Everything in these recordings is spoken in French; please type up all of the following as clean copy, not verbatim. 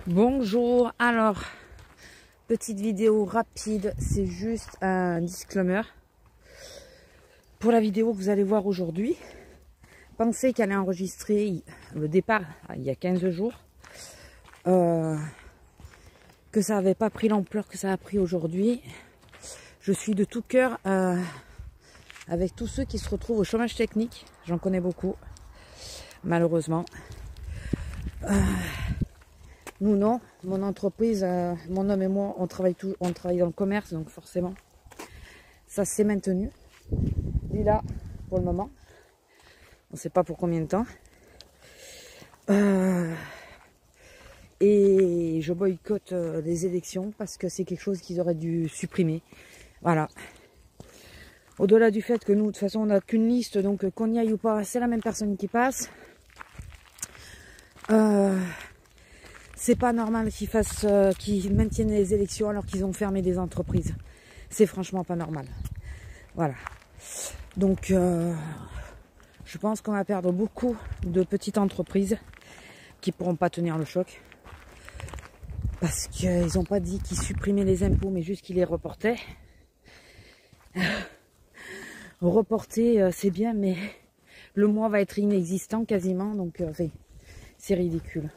Bonjour, alors petite vidéo rapide, c'est juste un disclaimer pour la vidéo que vous allez voir aujourd'hui. Pensez qu'elle est enregistrée le départ il y a 15 jours, que ça n'avait pas pris l'ampleur que ça a pris aujourd'hui. Je suis de tout cœur avec tous ceux qui se retrouvent au chômage technique, j'en connais beaucoup malheureusement. Nous non, mon entreprise, mon homme et moi, on travaille dans le commerce, donc forcément, ça s'est maintenu. Lui là, pour le moment, on ne sait pas pour combien de temps. Et je boycotte les élections parce que c'est quelque chose qu'ils auraient dû supprimer. Voilà. Au-delà du fait que nous, de toute façon, on n'a qu'une liste, donc qu'on y aille ou pas, c'est la même personne qui passe. C'est pas normal qu'ils maintiennent les élections alors qu'ils ont fermé des entreprises. C'est franchement pas normal. Voilà. Donc, je pense qu'on va perdre beaucoup de petites entreprises qui pourront pas tenir le choc. Parce qu'ils n'ont pas dit qu'ils supprimaient les impôts, mais juste qu'ils les reportaient. Reporter, c'est bien, mais le mois va être inexistant quasiment. Donc, c'est ridicule.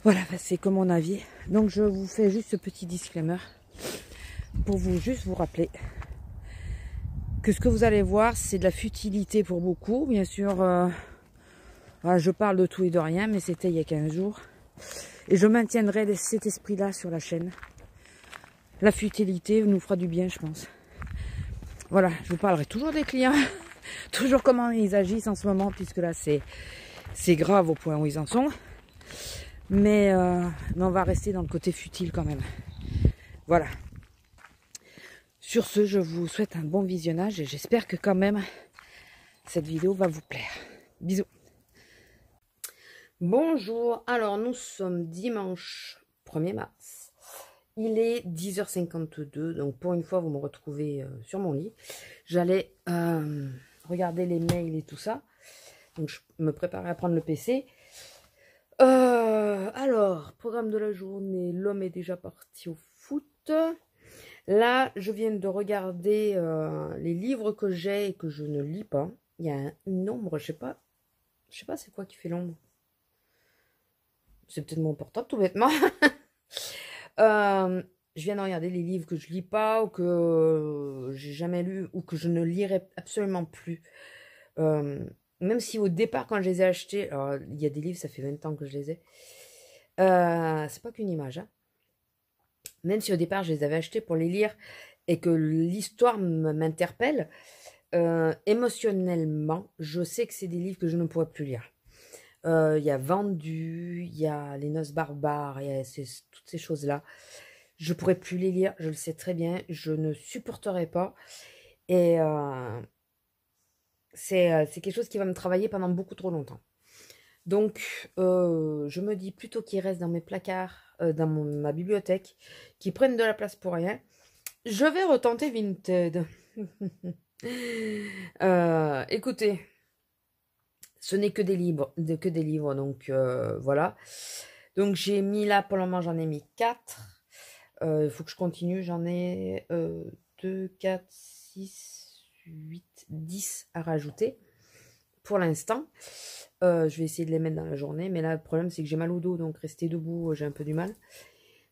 Voilà, c'est comme mon avis. Donc je vous fais juste ce petit disclaimer pour juste vous rappeler que ce que vous allez voir, c'est de la futilité pour beaucoup. Bien sûr, voilà, je parle de tout et de rien, mais c'était il y a 15 jours. Et je maintiendrai cet esprit-là sur la chaîne. La futilité nous fera du bien, je pense. Voilà, je vous parlerai toujours des clients, toujours comment ils agissent en ce moment, puisque là, c'est grave au point où ils en sont. Mais on va rester dans le côté futile quand même. Voilà. Sur ce, je vous souhaite un bon visionnage et j'espère que quand même cette vidéo va vous plaire. Bisous. Bonjour, alors nous sommes dimanche 1er mars. Il est 10h52, donc pour une fois vous me retrouvez sur mon lit. J'allais regarder les mails et tout ça. Donc je me préparais à prendre le PC. Alors, programme de la journée, l'homme est déjà parti au foot. Là, je viens de regarder les livres que j'ai et que je ne lis pas. Il y a une ombre, je sais pas c'est quoi qui fait l'ombre. C'est peut-être mon portable tout bêtement. Je viens de regarder les livres que je lis pas ou que j'ai jamais lu ou que je ne lirai absolument plus. Même si au départ, quand je les ai achetés, alors il y a des livres, ça fait 20 ans que je les ai. C'est pas qu'une image, hein. Même si au départ, je les avais achetés pour les lire et que l'histoire m'interpelle, émotionnellement, je sais que c'est des livres que je ne pourrais plus lire. Il y a Vendu, il y a Les Noces barbares, il y a toutes ces choses-là. Je pourrais plus les lire, je le sais très bien, je ne supporterai pas. Et c'est quelque chose qui va me travailler pendant beaucoup trop longtemps. Donc, je me dis plutôt qu'ils restent dans mes placards, dans ma bibliothèque, qu'ils prennent de la place pour rien. Je vais retenter Vinted. Écoutez, ce n'est que des livres, donc voilà. Donc, j'ai mis là, pour le moment, j'en ai mis 4. Il faut que je continue, j'en ai 2, 4, 6, 8, 10 à rajouter pour l'instant. Je vais essayer de les mettre dans la journée, mais là le problème c'est que j'ai mal au dos, donc rester debout j'ai un peu du mal,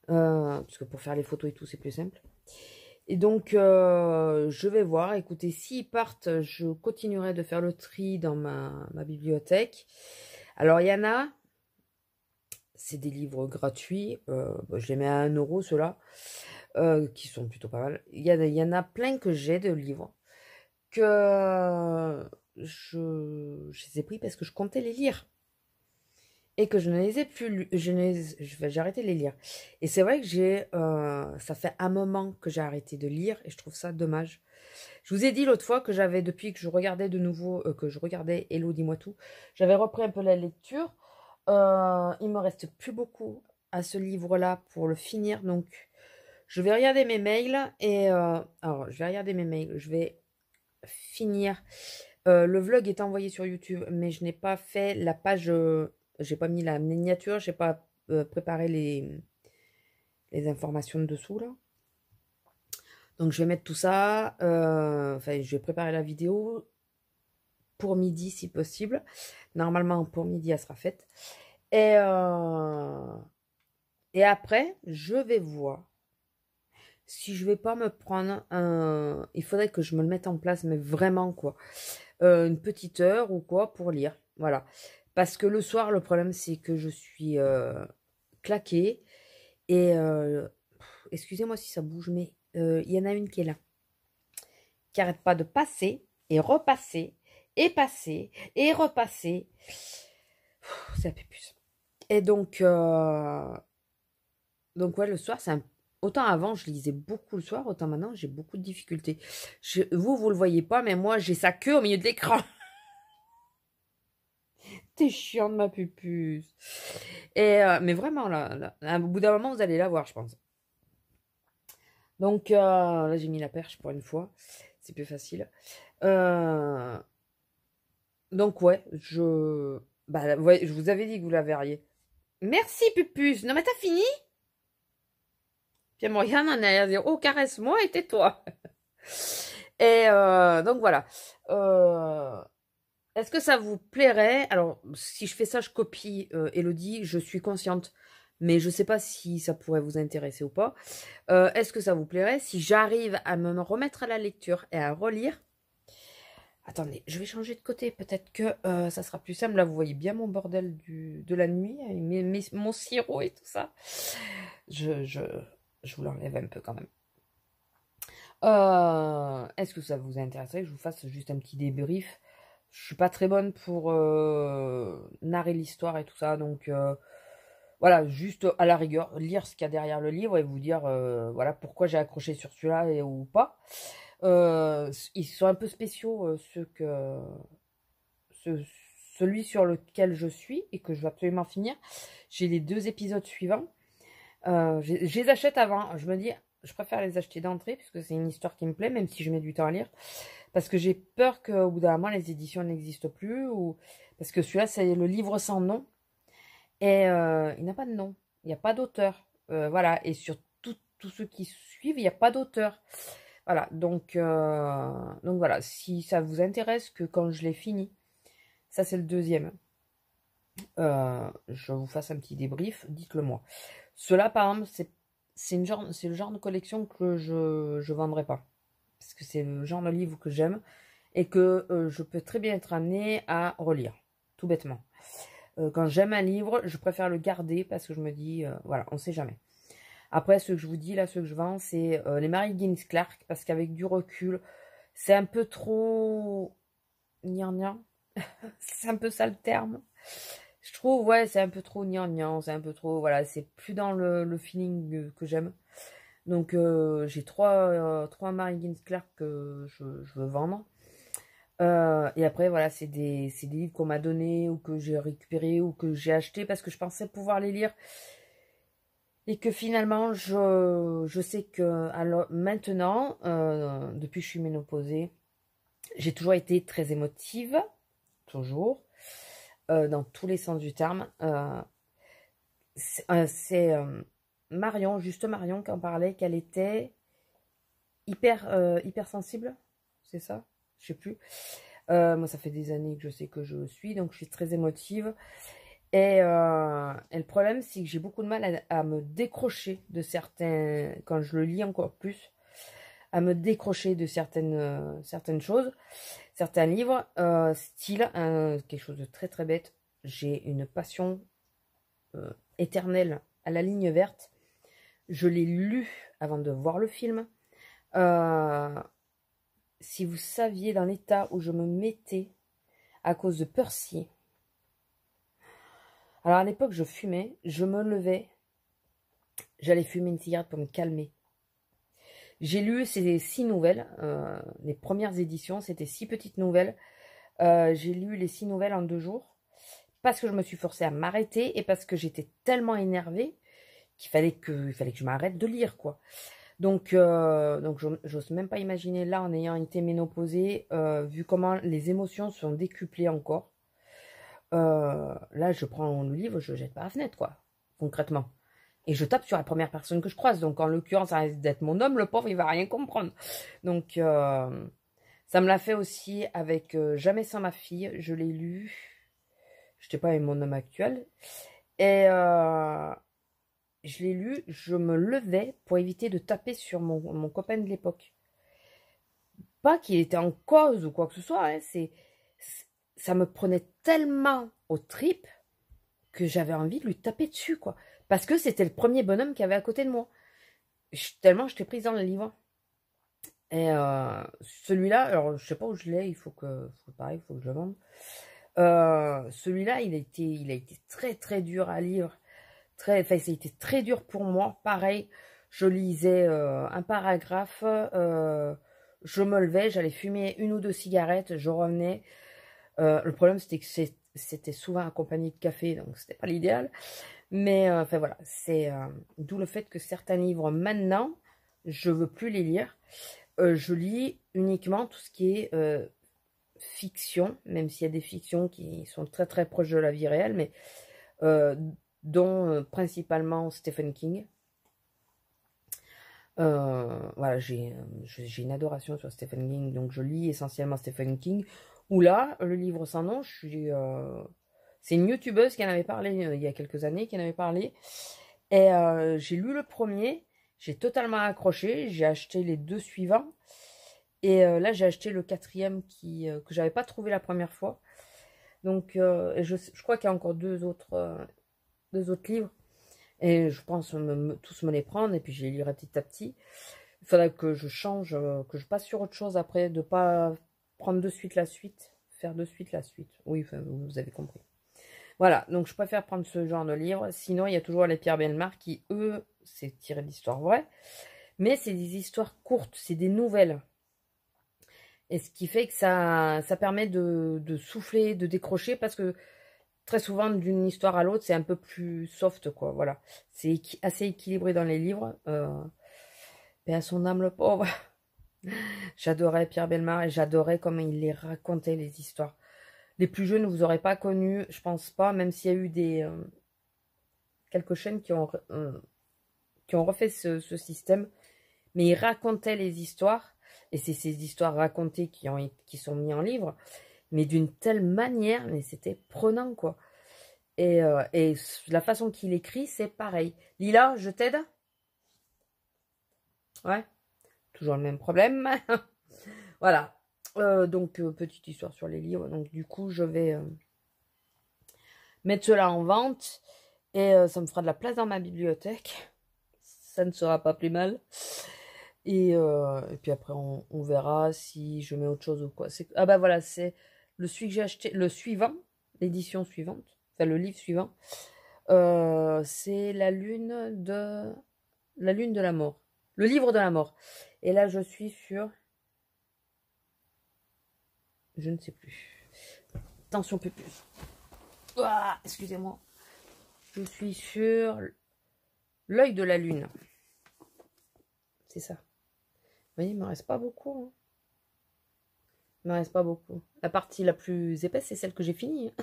parce que pour faire les photos et tout c'est plus simple. Et donc je vais voir, écoutez, s'ils partent, je continuerai de faire le tri dans ma bibliothèque. Alors il y en a, c'est des livres gratuits, je les mets à 1 € ceux-là, qui sont plutôt pas mal. Il y en a plein que j'ai de livres que je les ai pris parce que je comptais les lire et que je ne les ai plus lus. J'ai arrêté de les lire. Et c'est vrai que ça fait un moment que j'ai arrêté de lire et je trouve ça dommage. Je vous ai dit l'autre fois que j'avais, depuis que je regardais de nouveau, que je regardais Hello, dis-moi tout, j'avais repris un peu la lecture. Il me reste plus beaucoup à ce livre-là pour le finir, donc je vais regarder mes mails et alors je vais regarder mes mails, je vais finir. Le vlog est envoyé sur YouTube, mais je n'ai pas fait la page, j'ai pas mis la miniature, j'ai pas préparer les informations de dessous, là. Donc, je vais mettre tout ça. Enfin, je vais préparer la vidéo pour midi, si possible. Normalement, pour midi, elle sera faite. Et après, je vais voir si je vais pas me prendre un... Il faudrait que je me le mette en place, mais vraiment, quoi. Une petite heure ou quoi pour lire. Voilà. Parce que le soir, le problème, c'est que je suis claquée. Et excusez-moi si ça bouge, mais il y en a une qui est là. Qui n'arrête pas de passer et repasser et passer et repasser. C'est un peu plus. Et donc ouais, le soir, c'est un... Autant avant, je lisais beaucoup le soir, autant maintenant, j'ai beaucoup de difficultés. Vous le voyez pas, mais moi, j'ai sa queue au milieu de l'écran. T'es chiante, ma pupuce. Et, mais vraiment, là, au bout d'un moment, vous allez la voir, je pense. Donc, là, j'ai mis la perche pour une fois. C'est plus facile. Donc, ouais, bah, ouais, je vous avais dit que vous la verriez. Merci, pupuce. Non, mais t'as fini? Puis Morgane en a dire, oh, caresse-moi et tais-toi. Et donc, voilà. Est-ce que ça vous plairait? Alors, si je fais ça, je copie Elodie, je suis consciente. Mais je ne sais pas si ça pourrait vous intéresser ou pas. Est-ce que ça vous plairait si j'arrive à me remettre à la lecture et à relire? Attendez, je vais changer de côté. Peut-être que ça sera plus simple. Là, vous voyez bien mon bordel de la nuit, avec mon sirop et tout ça. Je vous l'enlève un peu quand même. Est-ce que ça vous intéresserait que je vous fasse juste un petit débrief? Je suis pas très bonne pour narrer l'histoire et tout ça, donc voilà, juste à la rigueur, lire ce qu'il y a derrière le livre et vous dire voilà pourquoi j'ai accroché sur celui-là ou pas. Ils sont un peu spéciaux, celui sur lequel je suis et que je veux absolument finir. J'ai les 2 épisodes suivants. Je les achète avant. Je me dis, je préfère les acheter d'entrée puisque c'est une histoire qui me plaît, même si je mets du temps à lire. Parce que j'ai peur qu'au bout d'un moment, les éditions n'existent plus. Parce que celui-là, c'est le livre sans nom. Et il n'a pas de nom. Il n'y a pas d'auteur. Voilà. Et sur tous ceux qui suivent, il n'y a pas d'auteur. Voilà. Donc voilà. Si ça vous intéresse que quand je l'ai fini, ça c'est le deuxième, je vous fasse un petit débrief, dites-le moi. Cela, par exemple, c'est le genre de collection que je vendrai pas. Parce que c'est le genre de livre que j'aime et que je peux très bien être amenée à relire, tout bêtement. Quand j'aime un livre, je préfère le garder parce que je me dis, voilà, on sait jamais. Après, ce que je vous dis, là, ce que je vends, c'est les Mary Higgins Clark, parce qu'avec du recul, c'est un peu trop... gnangnan. C'est un peu ça le terme. Je trouve, ouais, c'est un peu trop gnangnan, c'est un peu trop... Voilà, c'est plus dans le feeling que j'aime. Donc, j'ai trois Mary Higgins Clark que je veux vendre. Et après, voilà, c'est des livres qu'on m'a donnés ou que j'ai récupérés ou que j'ai achetés parce que je pensais pouvoir les lire. Et que finalement, je sais que alors, maintenant, depuis que je suis ménopausée, j'ai toujours été très émotive, toujours, dans tous les sens du terme. C'est Marion, juste Marion, qui en parlait, qu'elle était hyper sensible, c'est ça? Je sais plus. Moi, ça fait des années que je sais que je suis, donc je suis très émotive. Et le problème, c'est que j'ai beaucoup de mal à me décrocher de certains, quand je le lis encore plus, à me décrocher de certaines choses, certains livres, style, quelque chose de très très bête. J'ai une passion éternelle à La Ligne Verte. Je l'ai lu avant de voir le film. Si vous saviez dans l'état où je me mettais à cause de Percy. Alors à l'époque, je fumais, je me levais, j'allais fumer une cigarette pour me calmer. J'ai lu ces 6 nouvelles, les premières éditions, c'était 6 petites nouvelles. J'ai lu les 6 nouvelles en 2 jours, parce que je me suis forcée à m'arrêter et parce que j'étais tellement énervée qu'il fallait que je m'arrête de lire, quoi. Donc j'ose même pas imaginer là, en ayant été ménopausée, vu comment les émotions sont décuplées encore. Là, je prends le livre, je le jette par la fenêtre, quoi. concrètement. Et je tape sur la première personne que je croise. Donc, en l'occurrence, ça risque d'être mon homme. Le pauvre, il va rien comprendre. Donc, ça me l'a fait aussi avec Jamais sans ma fille. Je l'ai lu. Je n'étais pas avec mon homme actuel. Et je l'ai lu. Je me levais pour éviter de taper sur mon copain de l'époque. Pas qu'il était en cause ou quoi que ce soit. Hein, ça me prenait tellement aux tripes que j'avais envie de lui taper dessus, quoi. Parce que c'était le premier bonhomme qui avait à côté de moi. Tellement j'étais prise dans le livre. Et celui-là, alors je sais pas où je l'ai, il faut que je le vende. Celui-là, il a été très très dur à lire. Enfin, ça a été très dur pour moi. Pareil, je lisais un paragraphe, je me levais, j'allais fumer 1 ou 2 cigarettes, je revenais. Le problème, c'était que c'était souvent accompagné de café, donc c'était pas l'idéal. Mais enfin voilà, c'est d'où le fait que certains livres maintenant, je veux plus les lire. Je lis uniquement tout ce qui est fiction, même s'il y a des fictions qui sont très très proches de la vie réelle, mais dont principalement Stephen King. Voilà, j'ai une adoration sur Stephen King, donc je lis essentiellement Stephen King. Ou là, le livre sans nom, c'est une youtubeuse qui en avait parlé il y a quelques années, qui en avait parlé. Et j'ai lu le premier, j'ai totalement accroché, j'ai acheté les 2 suivants. Et là, j'ai acheté le 4e que j'avais pas trouvé la première fois. Donc, je crois qu'il y a encore 2 autres livres. Et je pense tous me les prendre, et puis je les lirai petit à petit. Il faudrait que je change, que je passe sur autre chose après, de pas prendre de suite la suite, faire de suite la suite. Oui, enfin, vous avez compris. Voilà, donc je préfère prendre ce genre de livre. Sinon, il y a toujours les Pierre Bellemare qui, eux, c'est tiré d'histoires vraies. Mais c'est des histoires courtes, c'est des nouvelles. Et ce qui fait que ça permet de souffler, de décrocher, parce que très souvent, d'une histoire à l'autre, c'est un peu plus soft, quoi. Voilà. C'est assez équilibré dans les livres. Et à son âme, le pauvre. J'adorais Pierre Bellemare et j'adorais comment il les racontait, les histoires. Les plus jeunes, vous n'aurez pas connu, je pense pas, même s'il y a eu quelques chaînes qui ont refait ce système. Mais il racontait les histoires, et c'est ces histoires racontées qui sont mises en livre, mais d'une telle manière, mais c'était prenant, quoi. Et la façon qu'il écrit, c'est pareil. Lila, je t'aide? Ouais, toujours le même problème. Voilà. Donc, petite histoire sur les livres. Donc, du coup, je vais mettre cela en vente. Et ça me fera de la place dans ma bibliothèque. Ça ne sera pas plus mal. Et puis après, on verra si je mets autre chose ou quoi. Ah bah voilà, c'est celui que j'ai acheté, le suivant, l'édition suivante. Enfin, le livre suivant. C'est la lune de la mort. Le livre de la mort. Et là, je suis sur... Je ne sais plus. Attention, pupus. Ah, excusez-moi. Je suis sur l'œil de la lune. C'est ça. Vous voyez, il ne me reste pas beaucoup. Hein. Il ne me reste pas beaucoup. La partie la plus épaisse, c'est celle que j'ai finie.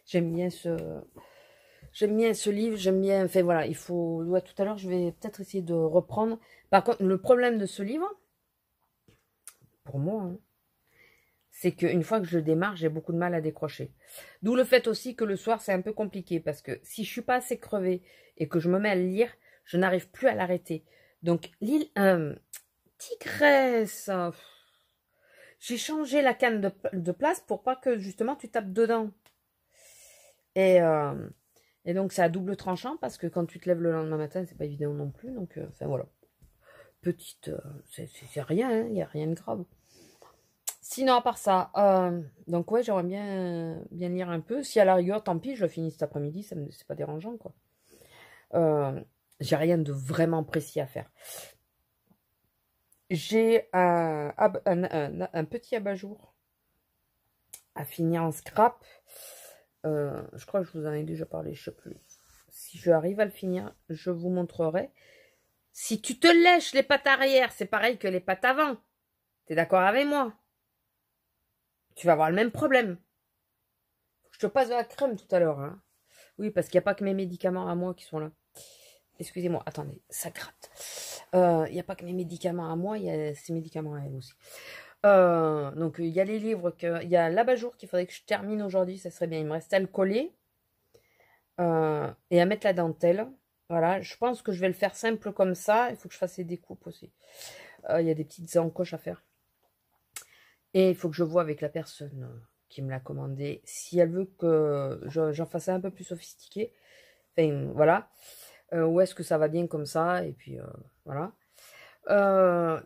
J'aime bien ce livre. J'aime bien... Enfin, voilà, il faut... Ouais, tout à l'heure, je vais peut-être essayer de reprendre. Par contre, le problème de ce livre, pour moi... Hein, c'est qu'une fois que je démarre, j'ai beaucoup de mal à décrocher. D'où le fait aussi que le soir, c'est un peu compliqué. Parce que si je suis pas assez crevée et que je me mets à le lire, je n'arrive plus à l'arrêter. Donc, tigresse, j'ai changé la canne de place pour pas que, justement, tu tapes dedans. Et donc, c'est à double tranchant parce que quand tu te lèves le lendemain matin, c'est pas évident non plus. Donc, enfin, voilà. Petite... c'est rien, hein, il n'y a rien de grave. Sinon, à part ça, donc ouais, j'aimerais bien lire un peu. Si à la rigueur, tant pis, je le finis cet après-midi, c'est pas dérangeant, quoi. J'ai rien de vraiment précis à faire. J'ai un petit abat-jour à finir en scrap. Je crois que je vous en ai déjà parlé, je sais plus. Si je arrive à le finir, je vous montrerai. Si tu te lèches les pattes arrière, c'est pareil que les pattes avant. T'es d'accord avec moi? Tu vas avoir le même problème. Faut que je te passe de la crème tout à l'heure. Hein. Oui, parce qu'il n'y a pas que mes médicaments à moi qui sont là. Excusez-moi, attendez, ça gratte. Il n'y a pas que mes médicaments à moi, il y a ses médicaments à elle aussi. Donc, il y a les livres, il y a l'abat-jour qu'il faudrait que je termine aujourd'hui, ça serait bien. Il me reste à le coller et à mettre la dentelle. Voilà, je pense que je vais le faire simple comme ça. Il faut que je fasse les découpes aussi. Il y a des petites encoches à faire. Et il faut que je vois avec la personne qui me l'a commandé si elle veut que j'en fasse un peu plus sophistiqué. Enfin, voilà. Ou est-ce que ça va bien comme ça? Et puis, voilà.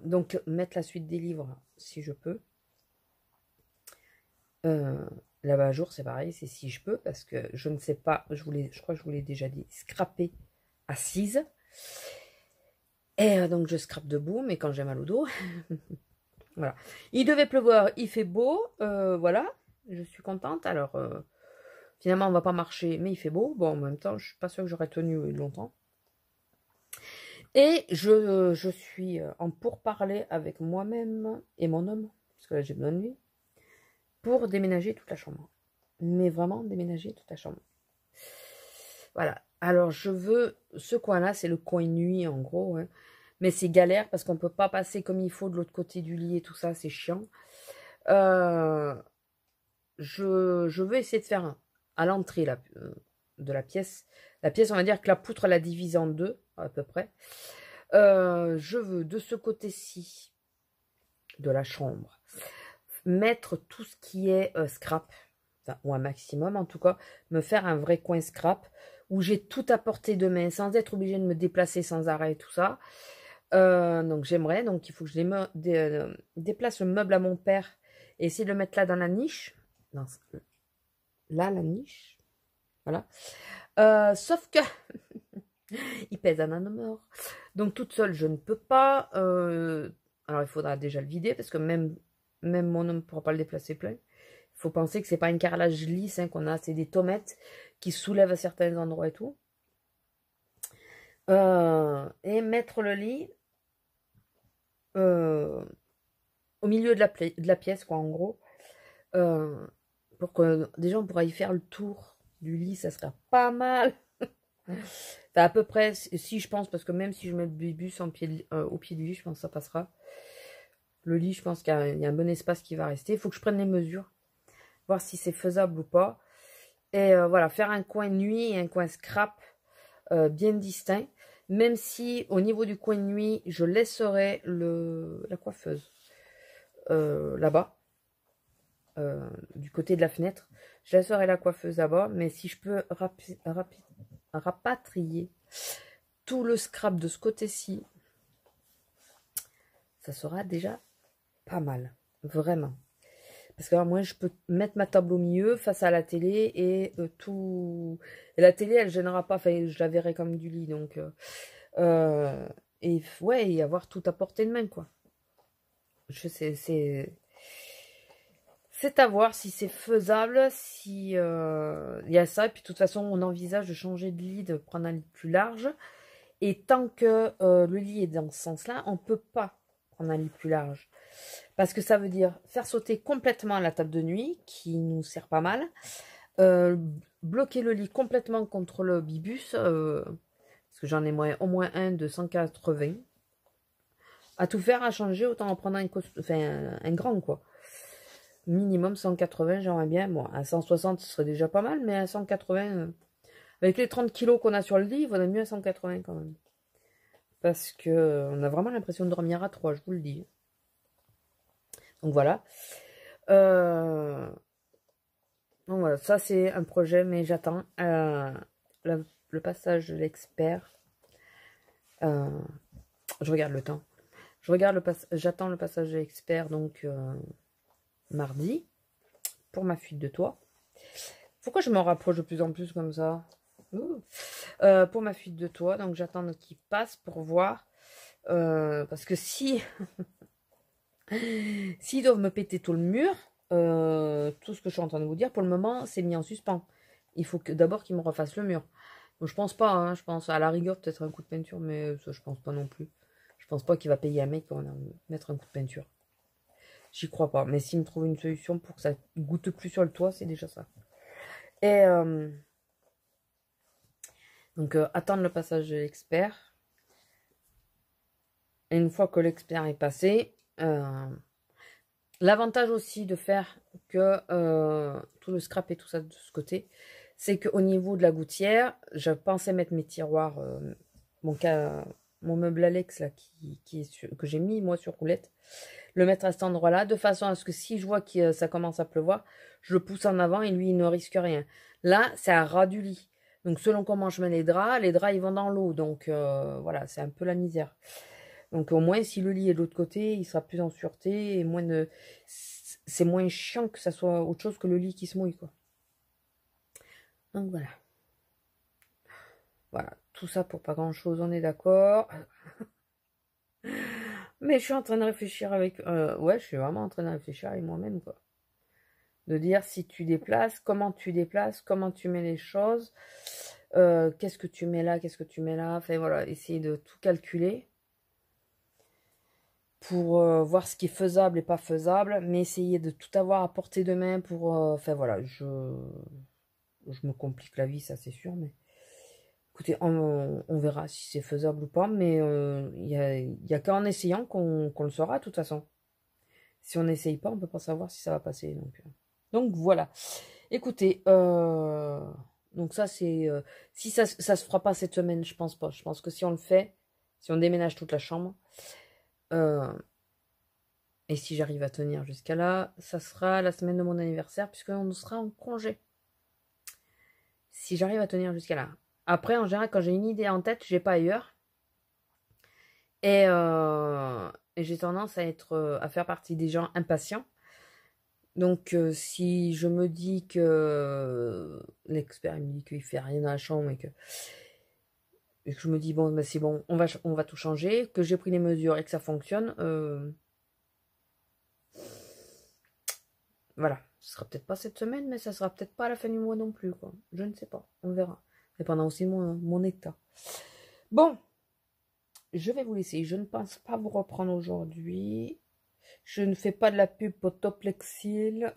Donc, mettre la suite des livres, si je peux. Là-bas, à jour, c'est pareil, c'est si je peux, parce que je ne sais pas, je crois que je vous l'ai déjà dit, scraper assise. Et donc, je scrape debout, mais quand j'ai mal au dos. Voilà. Il devait pleuvoir, il fait beau, voilà. Je suis contente. Alors, finalement, on va pas marcher, mais il fait beau. Bon, en même temps, je suis pas sûre que j'aurais tenu longtemps. Et je suis en pourparlers avec moi-même et mon homme, parce que là, j'ai besoin de lui, pour déménager toute la chambre. Mais vraiment déménager toute la chambre. Voilà. Alors, je veux... Ce coin-là, c'est le coin nuit, en gros. Hein. Mais c'est galère, parce qu'on peut pas passer comme il faut de l'autre côté du lit et tout ça. C'est chiant. Je veux essayer de faire à l'entrée de la pièce. La pièce, on va dire que la poutre la divise en deux, à peu près. Je veux, de ce côté-ci de la chambre, mettre tout ce qui est scrap, enfin, ou un maximum en tout cas, me faire un vrai coin scrap, où j'ai tout à portée de main, sans être obligée de me déplacer sans arrêt et tout ça. Donc j'aimerais, donc il faut que je déplace le meuble à mon père, et essayer de le mettre là dans la niche. Non, là, la niche. Voilà. Sauf que il pèse un an mort. Donc toute seule, je ne peux pas. Alors il faudra déjà le vider, parce que même mon homme ne pourra pas le déplacer plein. Il faut penser que c'est pas un carrelage lisse hein, qu'on a, c'est des tomates qui soulèvent à certains endroits et tout. Et mettre le lit au milieu de la pièce, quoi, en gros. Pour que déjà on pourra y faire le tour du lit, ça sera pas mal. Enfin, à peu près, si je pense, parce que même si je mets le bibus au pied du lit, je pense que ça passera. Le lit, je pense qu'il y a un bon espace qui va rester. Il faut que je prenne les mesures, voir si c'est faisable ou pas. Et voilà, faire un coin nuit et un coin scrap bien distinct. Même si au niveau du coin nuit, je laisserai la coiffeuse là-bas. Du côté de la fenêtre. Je laisserai la coiffeuse là-bas. Mais si je peux rapatrier tout le scrap de ce côté-ci, ça sera déjà pas mal. Vraiment. Parce que alors, moi, je peux mettre ma table au milieu face à la télé et tout. Et la télé, elle gênera pas. Enfin, je la verrai comme du lit. Donc, et ouais, y avoir tout à portée de main, quoi. Je sais, c'est à voir si c'est faisable, si y a ça. Et puis, de toute façon, on envisage de changer de lit, de prendre un lit plus large. Et tant que le lit est dans ce sens-là, on peut pas prendre un lit plus large. Parce que ça veut dire faire sauter complètement la table de nuit, qui nous sert pas mal. Bloquer le lit complètement contre le bibus, parce que j'en ai au moins un de 180. À tout faire, à changer, autant en prendre un grand, quoi. Minimum 180, j'aimerais bien. Bon, à 160, ce serait déjà pas mal, mais à 180, avec les 30 kilos qu'on a sur le lit, il vaudrait mieux à 180 quand même. Parce que on a vraiment l'impression de dormir à 3, je vous le dis. Donc voilà. Donc voilà, ça c'est un projet, mais j'attends le passage de l'expert. Je regarde le temps. J'attends le passage de l'expert, donc mardi, pour ma fuite de toit. Pourquoi je me rapproche de plus en plus comme ça? Pour ma fuite de toit, donc j'attends qu'il passe pour voir. Parce que si s'ils doivent me péter tout le mur, tout ce que je suis en train de vous dire, pour le moment, c'est mis en suspens. Il faut d'abord qu'ils me refassent le mur. Donc, je pense pas, hein, je pense à la rigueur peut-être un coup de peinture, mais ça je pense pas non plus. Je pense pas qu'il va payer un mec pour mettre un coup de peinture. J'y crois pas. Mais s'il me trouve une solution pour que ça goûte plus sur le toit, c'est déjà ça. Et Donc, attendre le passage de l'expert. Et une fois que l'expert est passé, l'avantage aussi de faire que tout le scrap et tout ça de ce côté, c'est qu'au niveau de la gouttière, je pensais mettre mes tiroirs, mon meuble Alex là, que j'ai mis moi sur roulette, le mettre à cet endroit-là, de façon à ce que si je vois que ça commence à pleuvoir, je le pousse en avant et lui il ne risque rien. Là, c'est à ras du lit. Donc selon comment je mets les draps ils vont dans l'eau. Donc voilà, c'est un peu la misère. Donc au moins si le lit est de l'autre côté, il sera plus en sûreté et c'est moins chiant que ça soit autre chose que le lit qui se mouille, quoi. Donc voilà. Voilà, tout ça pour pas grand chose, on est d'accord. Mais je suis en train de réfléchir avec... ouais, je suis vraiment en train de réfléchir avec moi-même, quoi. De dire si tu déplaces, comment tu mets les choses, qu'est-ce que tu mets là, qu'est-ce que tu mets là. Enfin voilà, essayer de tout calculer pour voir ce qui est faisable et pas faisable, mais essayer de tout avoir à portée de main pour... enfin voilà, je me complique la vie, ça c'est sûr, mais... Écoutez, on verra si c'est faisable ou pas, mais il y a qu'en essayant qu'on le saura de toute façon. Si on n'essaye pas, on peut pas savoir si ça va passer. Donc voilà. Écoutez, donc ça c'est... si ça se fera pas cette semaine, je pense pas. Je pense que si on le fait, si on déménage toute la chambre, et si j'arrive à tenir jusqu'à là, ça sera la semaine de mon anniversaire, puisqu'on sera en congé. Si j'arrive à tenir jusqu'à là. Après, en général, quand j'ai une idée en tête, j'ai pas ailleurs. Et j'ai tendance à faire partie des gens impatients. Donc, si je me dis que l'expert me dit qu'il fait rien dans la chambre et que je me dis, bon, ben c'est bon, on va tout changer, que j'ai pris les mesures et que ça fonctionne, voilà. Ce sera peut-être pas cette semaine, mais ça sera peut-être pas à la fin du mois non plus, quoi. Je ne sais pas, on verra. Dépendant aussi de mon état. Bon, je vais vous laisser. Je ne pense pas vous reprendre aujourd'hui. Je ne fais pas de la pub pour Toplexil.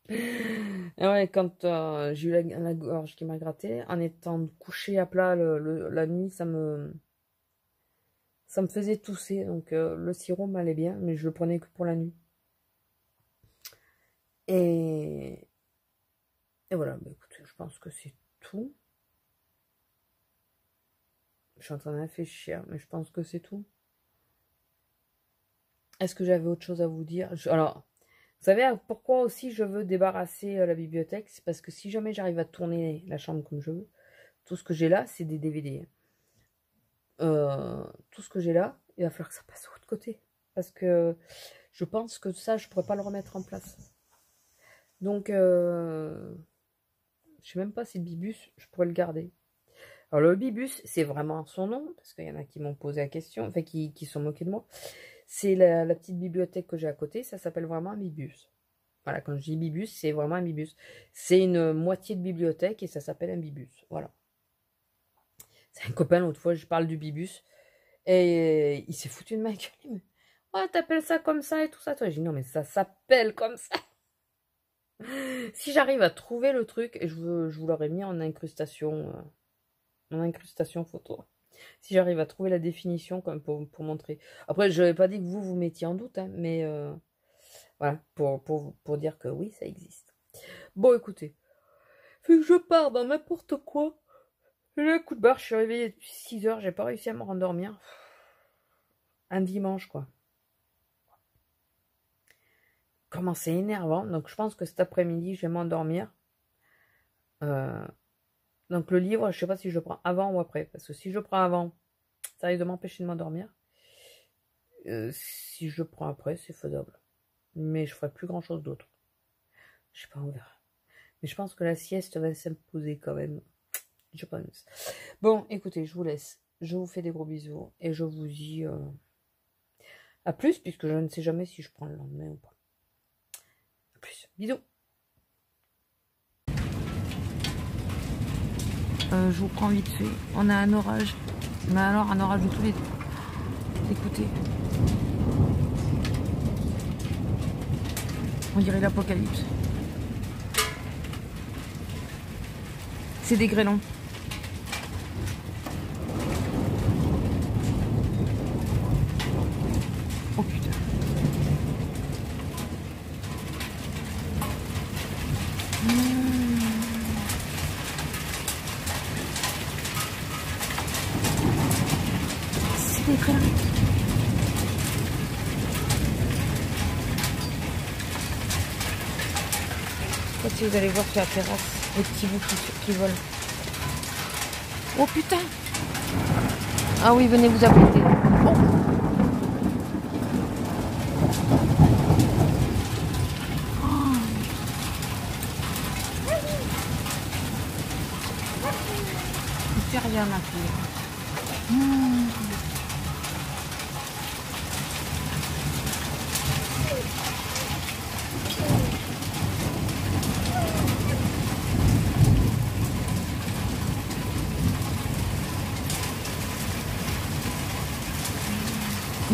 Ouais, quand j'ai eu la gorge qui m'a gratté, en étant couché à plat la nuit, ça me faisait tousser. Donc le sirop m'allait bien, mais je le prenais que pour la nuit. Et voilà, bah écoutez, je pense que c'est tout. Je suis en train de réfléchir, mais je pense que c'est tout. Est-ce que j'avais autre chose à vous dire? Alors, vous savez pourquoi aussi je veux débarrasser la bibliothèque? C'est parce que si jamais j'arrive à tourner la chambre comme je veux, tout ce que j'ai là, c'est des DVD. Tout ce que j'ai là, il va falloir que ça passe de l'autre côté. Parce que je pense que ça, je pourrais pas le remettre en place. Donc, je sais même pas si le Bibus, je pourrais le garder. Alors le Bibus, c'est vraiment son nom, parce qu'il y en a qui m'ont posé la question, enfin qui sont moqués de moi. C'est la petite bibliothèque que j'ai à côté, ça s'appelle vraiment un Bibus. Voilà, quand je dis Bibus, c'est vraiment un Bibus. C'est une moitié de bibliothèque et ça s'appelle un Bibus. Voilà. C'est un copain, l'autre fois, je parle du Bibus, et il s'est foutu de ma gueule. Oh, t'appelles ça comme ça et tout ça, toi. J'ai dit non, mais ça s'appelle comme ça. Si j'arrive à trouver le truc, et je vous l'aurais mis en incrustation photo. Si j'arrive à trouver la définition comme pour montrer. Après, je n'avais pas dit que vous mettiez en doute, hein, mais voilà, pour dire que oui, ça existe. Bon, écoutez, vu que je pars dans n'importe quoi, j'ai un coup de barre, je suis réveillée depuis 6 heures, j'ai pas réussi à me rendormir. Un dimanche, quoi. Comment c'est énervant. Donc, je pense que cet après-midi, je vais m'endormir. Donc, le livre, je sais pas si je le prends avant ou après. Parce que si je le prends avant, ça risque de m'empêcher de m'endormir. Si je le prends après, c'est faisable. Mais je ferai plus grand-chose d'autre. Je sais pas, on verra. Mais je pense que la sieste va s'imposer quand même. Je pense. Bon, écoutez, je vous laisse. Je vous fais des gros bisous. Et je vous dis à plus, puisque je ne sais jamais si je prends le lendemain ou pas. À plus. Bisous. Je vous prends vite fait. On a un orage. Mais alors, un orage de tous les... Écoutez. On dirait l'apocalypse. C'est des grêlons. Oh putain. C'est des grêlons. Je sais pas si vous allez voir sur la terrasse les petits bouts qui volent. Oh putain! Ah oui, venez vous apprêter. Oh. Il fait rien ma fille.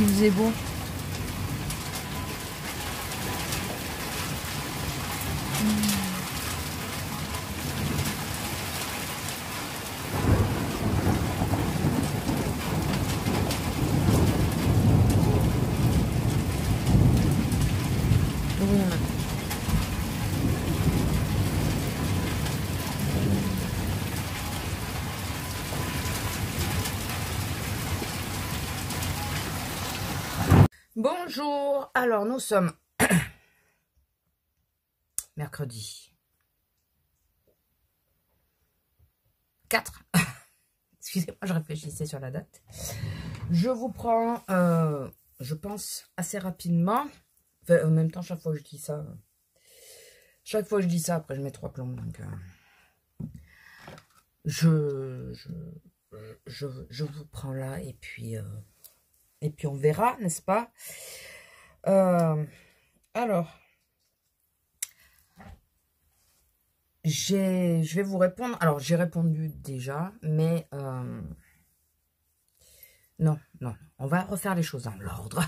Il faisait beau. Oui, il y en a. Bonjour, alors nous sommes mercredi 4. Excusez-moi, je réfléchissais sur la date. Je vous prends, je pense, assez rapidement. Enfin, en même temps, chaque fois que je dis ça, après je mets 3 plombs. Donc, je vous prends là et puis on verra, n'est-ce pas? Alors, je vais vous répondre. Alors, j'ai répondu déjà, mais non, on va refaire les choses dans l'ordre.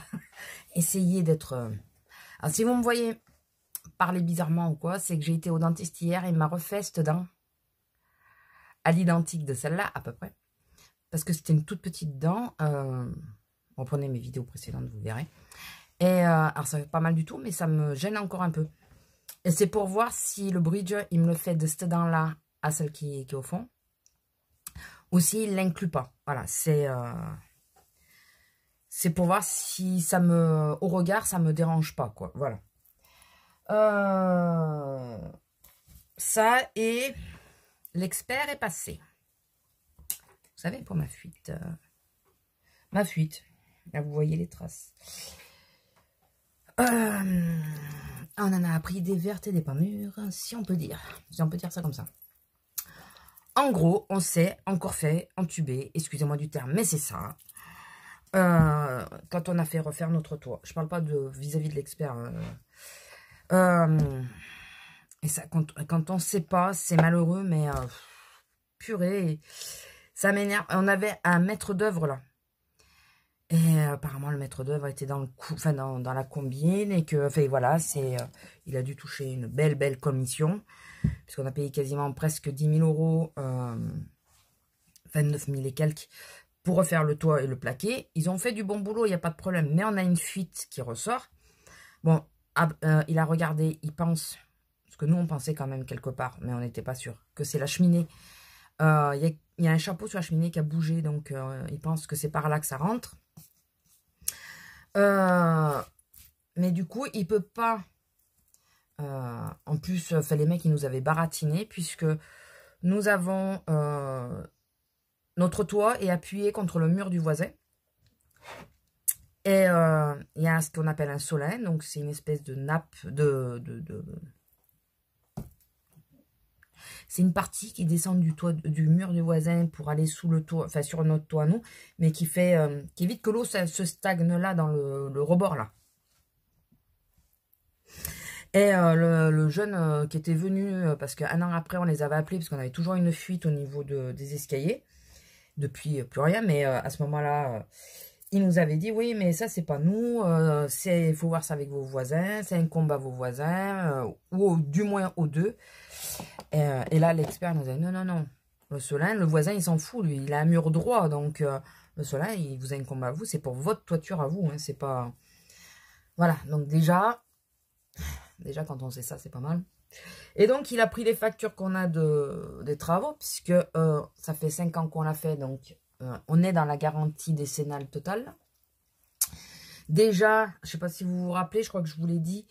Essayez d'être... Alors, si vous me voyez parler bizarrement ou quoi, c'est que j'ai été au dentiste hier et il m'a refait cette dent à l'identique de celle-là, à peu près. Parce que c'était une toute petite dent. Reprenez mes vidéos précédentes, vous verrez. Et alors, ça fait pas mal du tout, mais ça me gêne encore un peu. Et c'est pour voir si le bridge, il me le fait de cette dent-là à celle qui est au fond. Ou s'il ne l'inclut pas. Voilà, c'est pour voir si ça me... Au regard, ça me dérange pas, quoi. Voilà. Ça, et l'expert est passé. Vous savez, pour ma fuite. Ma fuite. Là, vous voyez les traces. On en a appris des vertes et des pas mûres, si on peut dire. Si on peut dire ça comme ça. En gros, on s'est encore fait entuber. Excusez-moi du terme, mais c'est ça. Quand on a fait refaire notre toit. Je parle pas de vis-à-vis de l'expert. Et ça, quand on ne sait pas, c'est malheureux, mais purée, ça m'énerve. On avait un maître d'œuvre là. Et apparemment, le maître d'œuvre était dans le coup, enfin dans la combine et que, enfin voilà, il a dû toucher une belle commission puisqu'on a payé quasiment presque 10 000 €, 29 000 et quelques pour refaire le toit et le plaqué. Ils ont fait du bon boulot, il n'y a pas de problème, mais on a une fuite qui ressort. Bon, il a regardé, il pense, parce que nous on pensait quand même quelque part, mais on n'était pas sûr, que c'est la cheminée. Il y a un chapeau sur la cheminée qui a bougé, donc il pense que c'est par là que ça rentre. Mais du coup, il peut pas. En plus, les mecs, ils nous avaient baratiné puisque nous avons notre toit est appuyé contre le mur du voisin. Et il y a ce qu'on appelle un solin, donc c'est une espèce de nappe c'est une partie qui descend du mur du voisin pour aller sous le toit, enfin sur notre toit à nous, mais qui évite que l'eau se stagne là dans le rebord là. Et le jeune qui était venu, parce qu'un an après on les avait appelés, parce qu'on avait toujours une fuite au niveau des escaliers, depuis plus rien, mais à ce moment-là, il nous avait dit, oui, mais ça, c'est pas nous, il faut voir ça avec vos voisins, c'est un combat vos voisins, ou du moins aux deux. Et là, l'expert nous a dit, non, non, non, le Solin, le voisin, il s'en fout, lui, il a un mur droit, donc le Solin, il vous incombe à vous, c'est pour votre toiture à vous, hein, c'est pas... Voilà, donc déjà, quand on sait ça, c'est pas mal. Et donc, il a pris les factures qu'on a des travaux, puisque ça fait 5 ans qu'on l'a fait, donc on est dans la garantie décennale totale. Déjà, je ne sais pas si vous vous rappelez, je crois que je vous l'ai dit,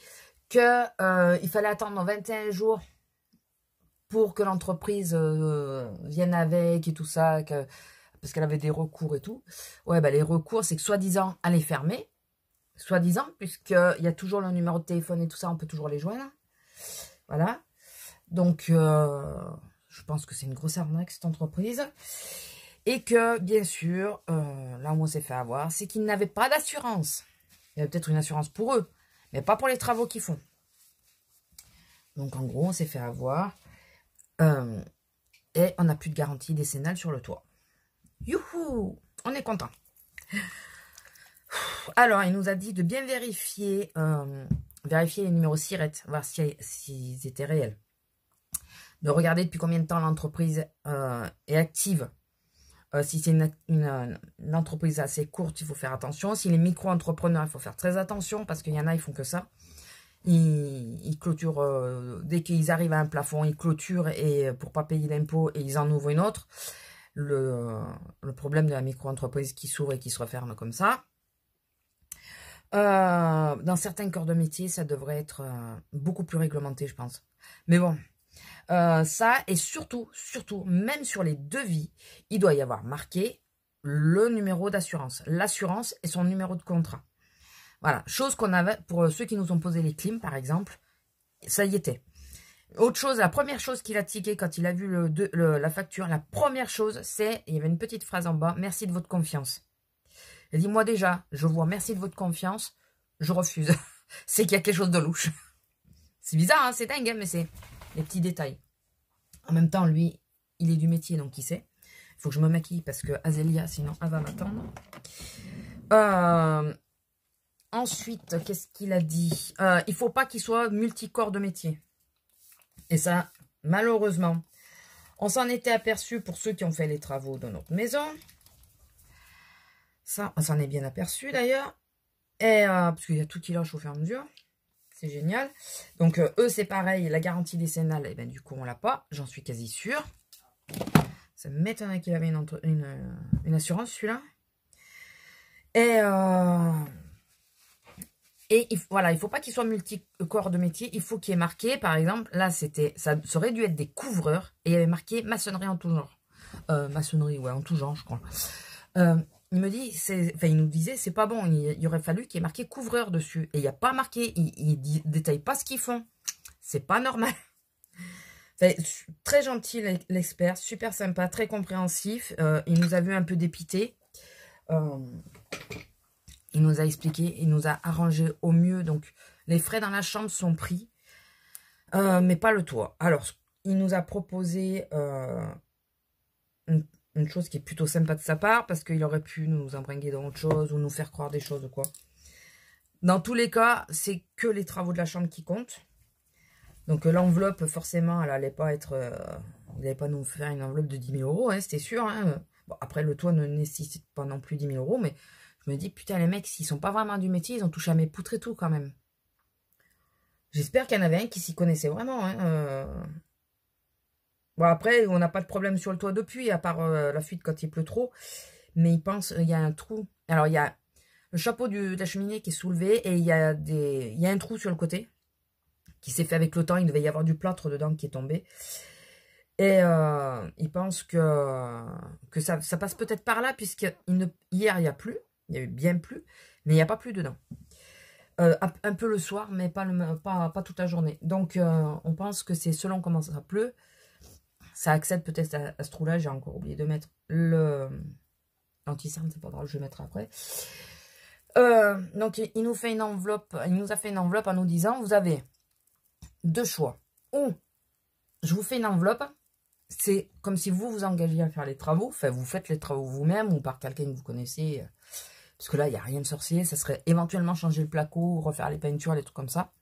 qu'il fallait attendre 21 jours pour que l'entreprise vienne avec et tout ça, parce qu'elle avait des recours et tout. Ouais, bah, les recours, c'est que soi-disant, elle est fermée. Soi-disant, puisqu'il y a toujours le numéro de téléphone et tout ça, on peut toujours les joindre. Voilà. Donc, je pense que c'est une grosse arnaque, cette entreprise. Et que, bien sûr, là où on s'est fait avoir, c'est qu'ils n'avaient pas d'assurance. Il y avait peut-être une assurance pour eux, mais pas pour les travaux qu'ils font. Donc, en gros, on s'est fait avoir. Et on n'a plus de garantie décennale sur le toit. Youhou! On est content. Alors, il nous a dit de bien vérifier les numéros SIRET, voir s'ils étaient réels. De regarder depuis combien de temps l'entreprise est active. Si c'est une entreprise assez courte, il faut faire attention. Si les micro-entrepreneurs, il faut faire très attention parce qu'il y en a, ils font que ça. Ils clôturent, dès qu'ils arrivent à un plafond, ils clôturent et pour pas payer d'impôts et ils en ouvrent une autre. Le problème de la micro-entreprise qui s'ouvre et qui se referme comme ça. Dans certains corps de métier, ça devrait être beaucoup plus réglementé, je pense. Mais bon, ça, et surtout, même sur les devis, il doit y avoir marqué le numéro d'assurance. L'assurance et son numéro de contrat. Voilà, chose qu'on avait, pour ceux qui nous ont posé les clims, par exemple, ça y était. Autre chose, la première chose qu'il a tiqué quand il a vu la facture, la première chose, c'est, il y avait une petite phrase en bas, merci de votre confiance. Il dit, moi déjà, je vois merci de votre confiance, je refuse. C'est qu'il y a quelque chose de louche. C'est bizarre, hein, c'est dingue, hein, mais c'est les petits détails. En même temps, lui, il est du métier, donc il sait. Il faut que je me maquille parce que Azélia, sinon, elle va m'attendre. Ensuite, qu'est-ce qu'il a dit? Il ne faut pas qu'il soit multicorps de métier. Et ça, malheureusement, on s'en était aperçu pour ceux qui ont fait les travaux de notre maison. Ça, on s'en est bien aperçu d'ailleurs. Et parce qu'il y a tout qui lâche au fur et à mesure. C'est génial. Donc, eux, c'est pareil. La garantie décennale, et ben, du coup, on l'a pas. J'en suis quasi sûre. Ça m'étonnerait qu'il avait une assurance, celui-là. Et voilà, il ne faut pas qu'il soit multicorps de métier. Il faut qu'il y ait marqué, par exemple, là, ça aurait dû être des couvreurs. Et il y avait marqué maçonnerie en tout genre. Maçonnerie, ouais, en tout genre, je crois. Il me dit, il nous disait, c'est pas bon. Il aurait fallu qu'il y ait marqué couvreur dessus. Et il n'y a pas marqué. Il détaille pas ce qu'ils font. C'est pas normal. Très gentil, l'expert. Super sympa, très compréhensif. Il nous a vu un peu dépité. Il nous a expliqué, il nous a arrangé au mieux. Donc, les frais dans la chambre sont pris, mais pas le toit. Alors, il nous a proposé une chose qui est plutôt sympa de sa part, parce qu'il aurait pu nous embringuer dans autre chose ou nous faire croire des choses ou quoi. Dans tous les cas, c'est que les travaux de la chambre qui comptent. Donc, l'enveloppe, forcément, elle n'allait pas être... il n'allait pas nous faire une enveloppe de 10 000 euros, hein, c'était sûr. Hein. Bon, après, le toit ne nécessite pas non plus 10 000 euros, mais... Je me dis, putain, les mecs, s'ils sont pas vraiment du métier, ils ont touché à mes poutres et tout, quand même. J'espère qu'il y en avait un qui s'y connaissait vraiment. Hein. Bon, après, on n'a pas de problème sur le toit depuis, à part la fuite quand il pleut trop. Mais il pense, il y a un trou. Alors, il y a le chapeau de la cheminée qui est soulevé et il y a un trou sur le côté qui s'est fait avec le temps. Il devait y avoir du plâtre dedans qui est tombé. Et il pense que ça passe peut-être par là, puisque hier, il n'y a plus. Il y a eu bien plu, mais il n'y a pas plu dedans. Un peu le soir, mais pas toute la journée. Donc, on pense que c'est selon comment ça pleut. Ça accède peut-être à ce trou-là. J'ai encore oublié de mettre l'anti-cerne, c'est pas grave, je vais mettre après. Donc, il nous a fait une enveloppe en nous disant, vous avez deux choix. Ou, je vous fais une enveloppe, c'est comme si vous vous engagez à faire les travaux. Enfin, vous faites les travaux vous-même ou par quelqu'un que vous connaissez... Parce que là, il n'y a rien de sorcier. Ça serait éventuellement changer le placo, refaire les peintures, les trucs comme ça.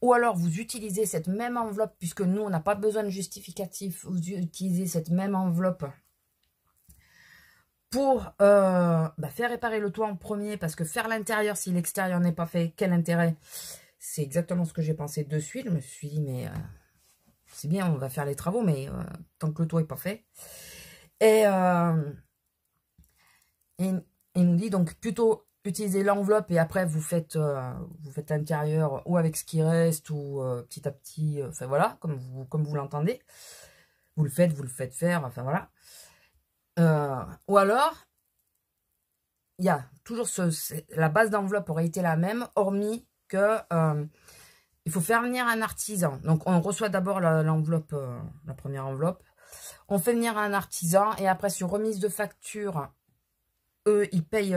Ou alors, vous utilisez cette même enveloppe, puisque nous, on n'a pas besoin de justificatif. Vous utilisez cette même enveloppe pour faire réparer le toit en premier. Parce que faire l'intérieur, si l'extérieur n'est pas fait, quel intérêt? C'est exactement ce que j'ai pensé de suite. Je me suis dit, mais c'est bien, on va faire les travaux, mais tant que le toit n'est pas fait. Et il nous dit donc plutôt utiliser l'enveloppe et après vous faites l'intérieur ou avec ce qui reste ou petit à petit, enfin voilà, comme vous l'entendez. Vous le faites faire, enfin voilà. Ou alors, il y a toujours la base d'enveloppe aurait été la même, hormis que il faut faire venir un artisan. Donc on reçoit d'abord l'enveloppe, la première enveloppe. On fait venir un artisan et après sur remise de facture, eux, ils payent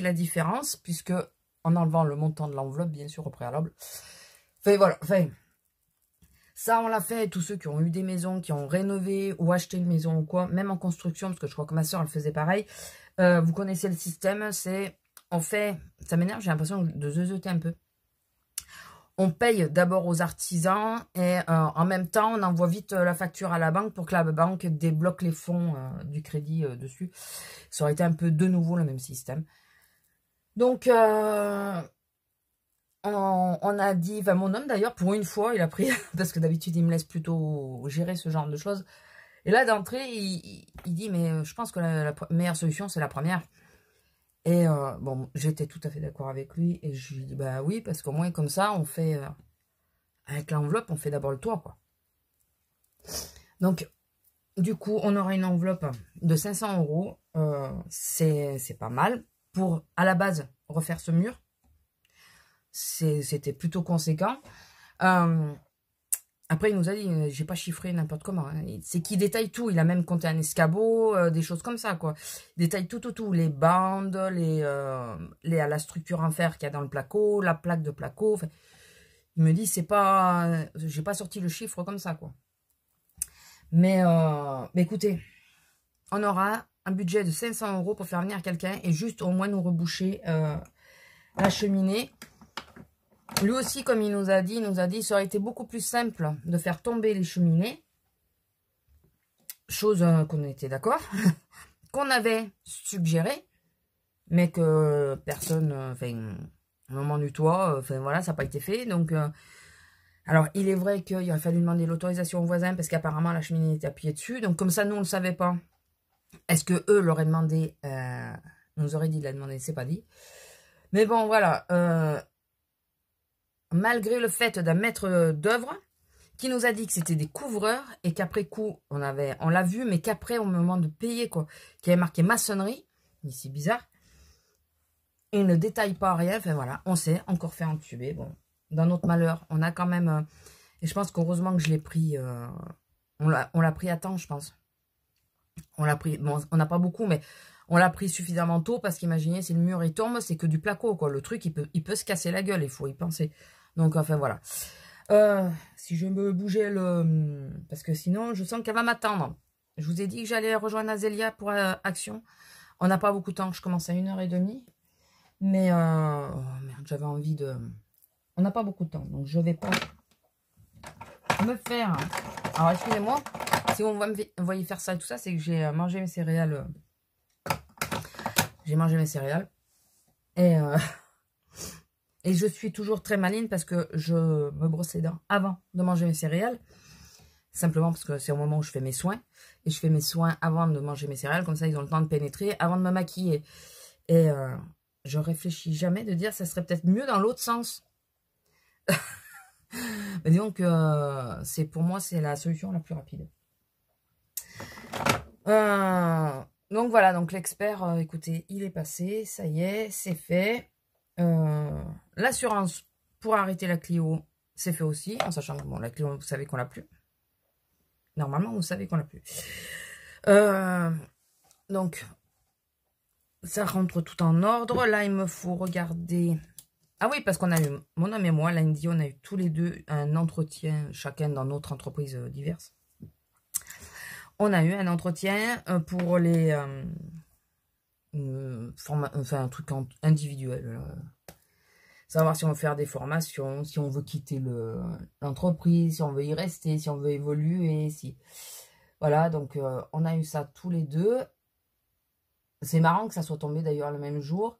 la différence, puisque en enlevant le montant de l'enveloppe, bien sûr, au préalable. Enfin, voilà. Enfin, ça, on l'a fait. Tous ceux qui ont eu des maisons, qui ont rénové ou acheté une maison ou quoi, même en construction, parce que je crois que ma soeur, elle faisait pareil. Vous connaissez le système, c'est, on fait, ça m'énerve, j'ai l'impression de zeuter un peu. On paye d'abord aux artisans et en même temps, on envoie vite la facture à la banque pour que la banque débloque les fonds du crédit dessus. Ça aurait été un peu de nouveau le même système. Donc, on a dit, enfin mon homme d'ailleurs, pour une fois, il a pris, parce que d'habitude, il me laisse plutôt gérer ce genre de choses. Et là, d'entrée, il dit, mais je pense que la meilleure solution, c'est la première. Et bon, j'étais tout à fait d'accord avec lui. Et je lui dis, bah oui, parce qu'au moins, comme ça, on fait, avec l'enveloppe, on fait d'abord le toit, quoi. Donc, du coup, on aura une enveloppe de 500 €. C'est pas mal. Pour, à la base, refaire ce mur. C'était plutôt conséquent. Après, il nous a dit, j'ai pas chiffré n'importe comment. Hein. C'est qu'il détaille tout. Il a même compté un escabeau, des choses comme ça, quoi. Il détaille tout. Les bandes, la structure en fer qu'il y a dans le placo, la plaque de placo. Enfin, il me dit, c'est pas, j'ai pas sorti le chiffre comme ça, quoi. Mais écoutez, on aura un budget de 500 € pour faire venir quelqu'un et juste au moins nous reboucher la cheminée. Lui aussi, comme il nous a dit, ça aurait été beaucoup plus simple de faire tomber les cheminées. Chose qu'on était d'accord, qu'on avait suggéré, mais que personne, enfin, au moment du toit, enfin voilà, ça n'a pas été fait. Donc, alors, il est vrai qu'il aurait fallu demander l'autorisation aux voisins parce qu'apparemment la cheminée était appuyée dessus. Donc, comme ça, nous, on ne le savait pas. Est-ce que eux l'auraient demandé, nous auraient dit de la demander, c'est pas dit. Mais bon, voilà. Malgré le fait d'un maître d'œuvre qui nous a dit que c'était des couvreurs et qu'après coup, on l'a vu, mais qu'après, au moment de payer, quoi, qui avait marqué maçonnerie, mais c'est bizarre, il ne détaille pas rien, enfin voilà, on s'est encore fait entuber. Bon, dans notre malheur, on a quand même, et je pense qu'heureusement que je l'ai pris, on l'a pris à temps, je pense. On l'a pris, bon, on n'a pas beaucoup, mais on l'a pris suffisamment tôt parce qu'imaginez, si le mur il tombe, c'est que du placo, quoi. Le truc, il peut se casser la gueule, il faut y penser. Donc, enfin, voilà. Si je me bougeais parce que sinon, je sens qu'elle va m'attendre. Je vous ai dit que j'allais rejoindre Azélia pour Action. On n'a pas beaucoup de temps, je commence à 1h30. Mais, oh merde, j'avais envie de... On n'a pas beaucoup de temps, donc je vais pas me faire... Alors, excusez-moi, si vous me voyez faire ça et tout ça, c'est que j'ai mangé mes céréales. J'ai mangé mes céréales. Et je suis toujours très maligne parce que je me brosse les dents avant de manger mes céréales. Simplement parce que c'est au moment où je fais mes soins. Et je fais mes soins avant de manger mes céréales. Comme ça, ils ont le temps de pénétrer avant de me maquiller. Et je réfléchis jamais de dire que ça serait peut-être mieux dans l'autre sens. Mais disons que pour moi, c'est la solution la plus rapide. Donc voilà, donc l'expert, écoutez, il est passé. Ça y est, c'est fait. L'assurance pour arrêter la Clio, c'est fait aussi, en sachant que bon, la Clio, vous savez qu'on l'a plus. Normalement, vous savez qu'on l'a plus. Donc, ça rentre tout en ordre. Là, il me faut regarder... Ah oui, parce qu'on a eu, mon homme et moi, lundi, on a eu tous les deux un entretien, chacun dans notre entreprise diverse. On a eu un entretien pour les enfin un truc individuel. Savoir si on veut faire des formations, si on veut quitter l'entreprise, si on veut y rester, si on veut évoluer, si... Voilà, donc on a eu ça tous les deux. C'est marrant que ça soit tombé d'ailleurs le même jour.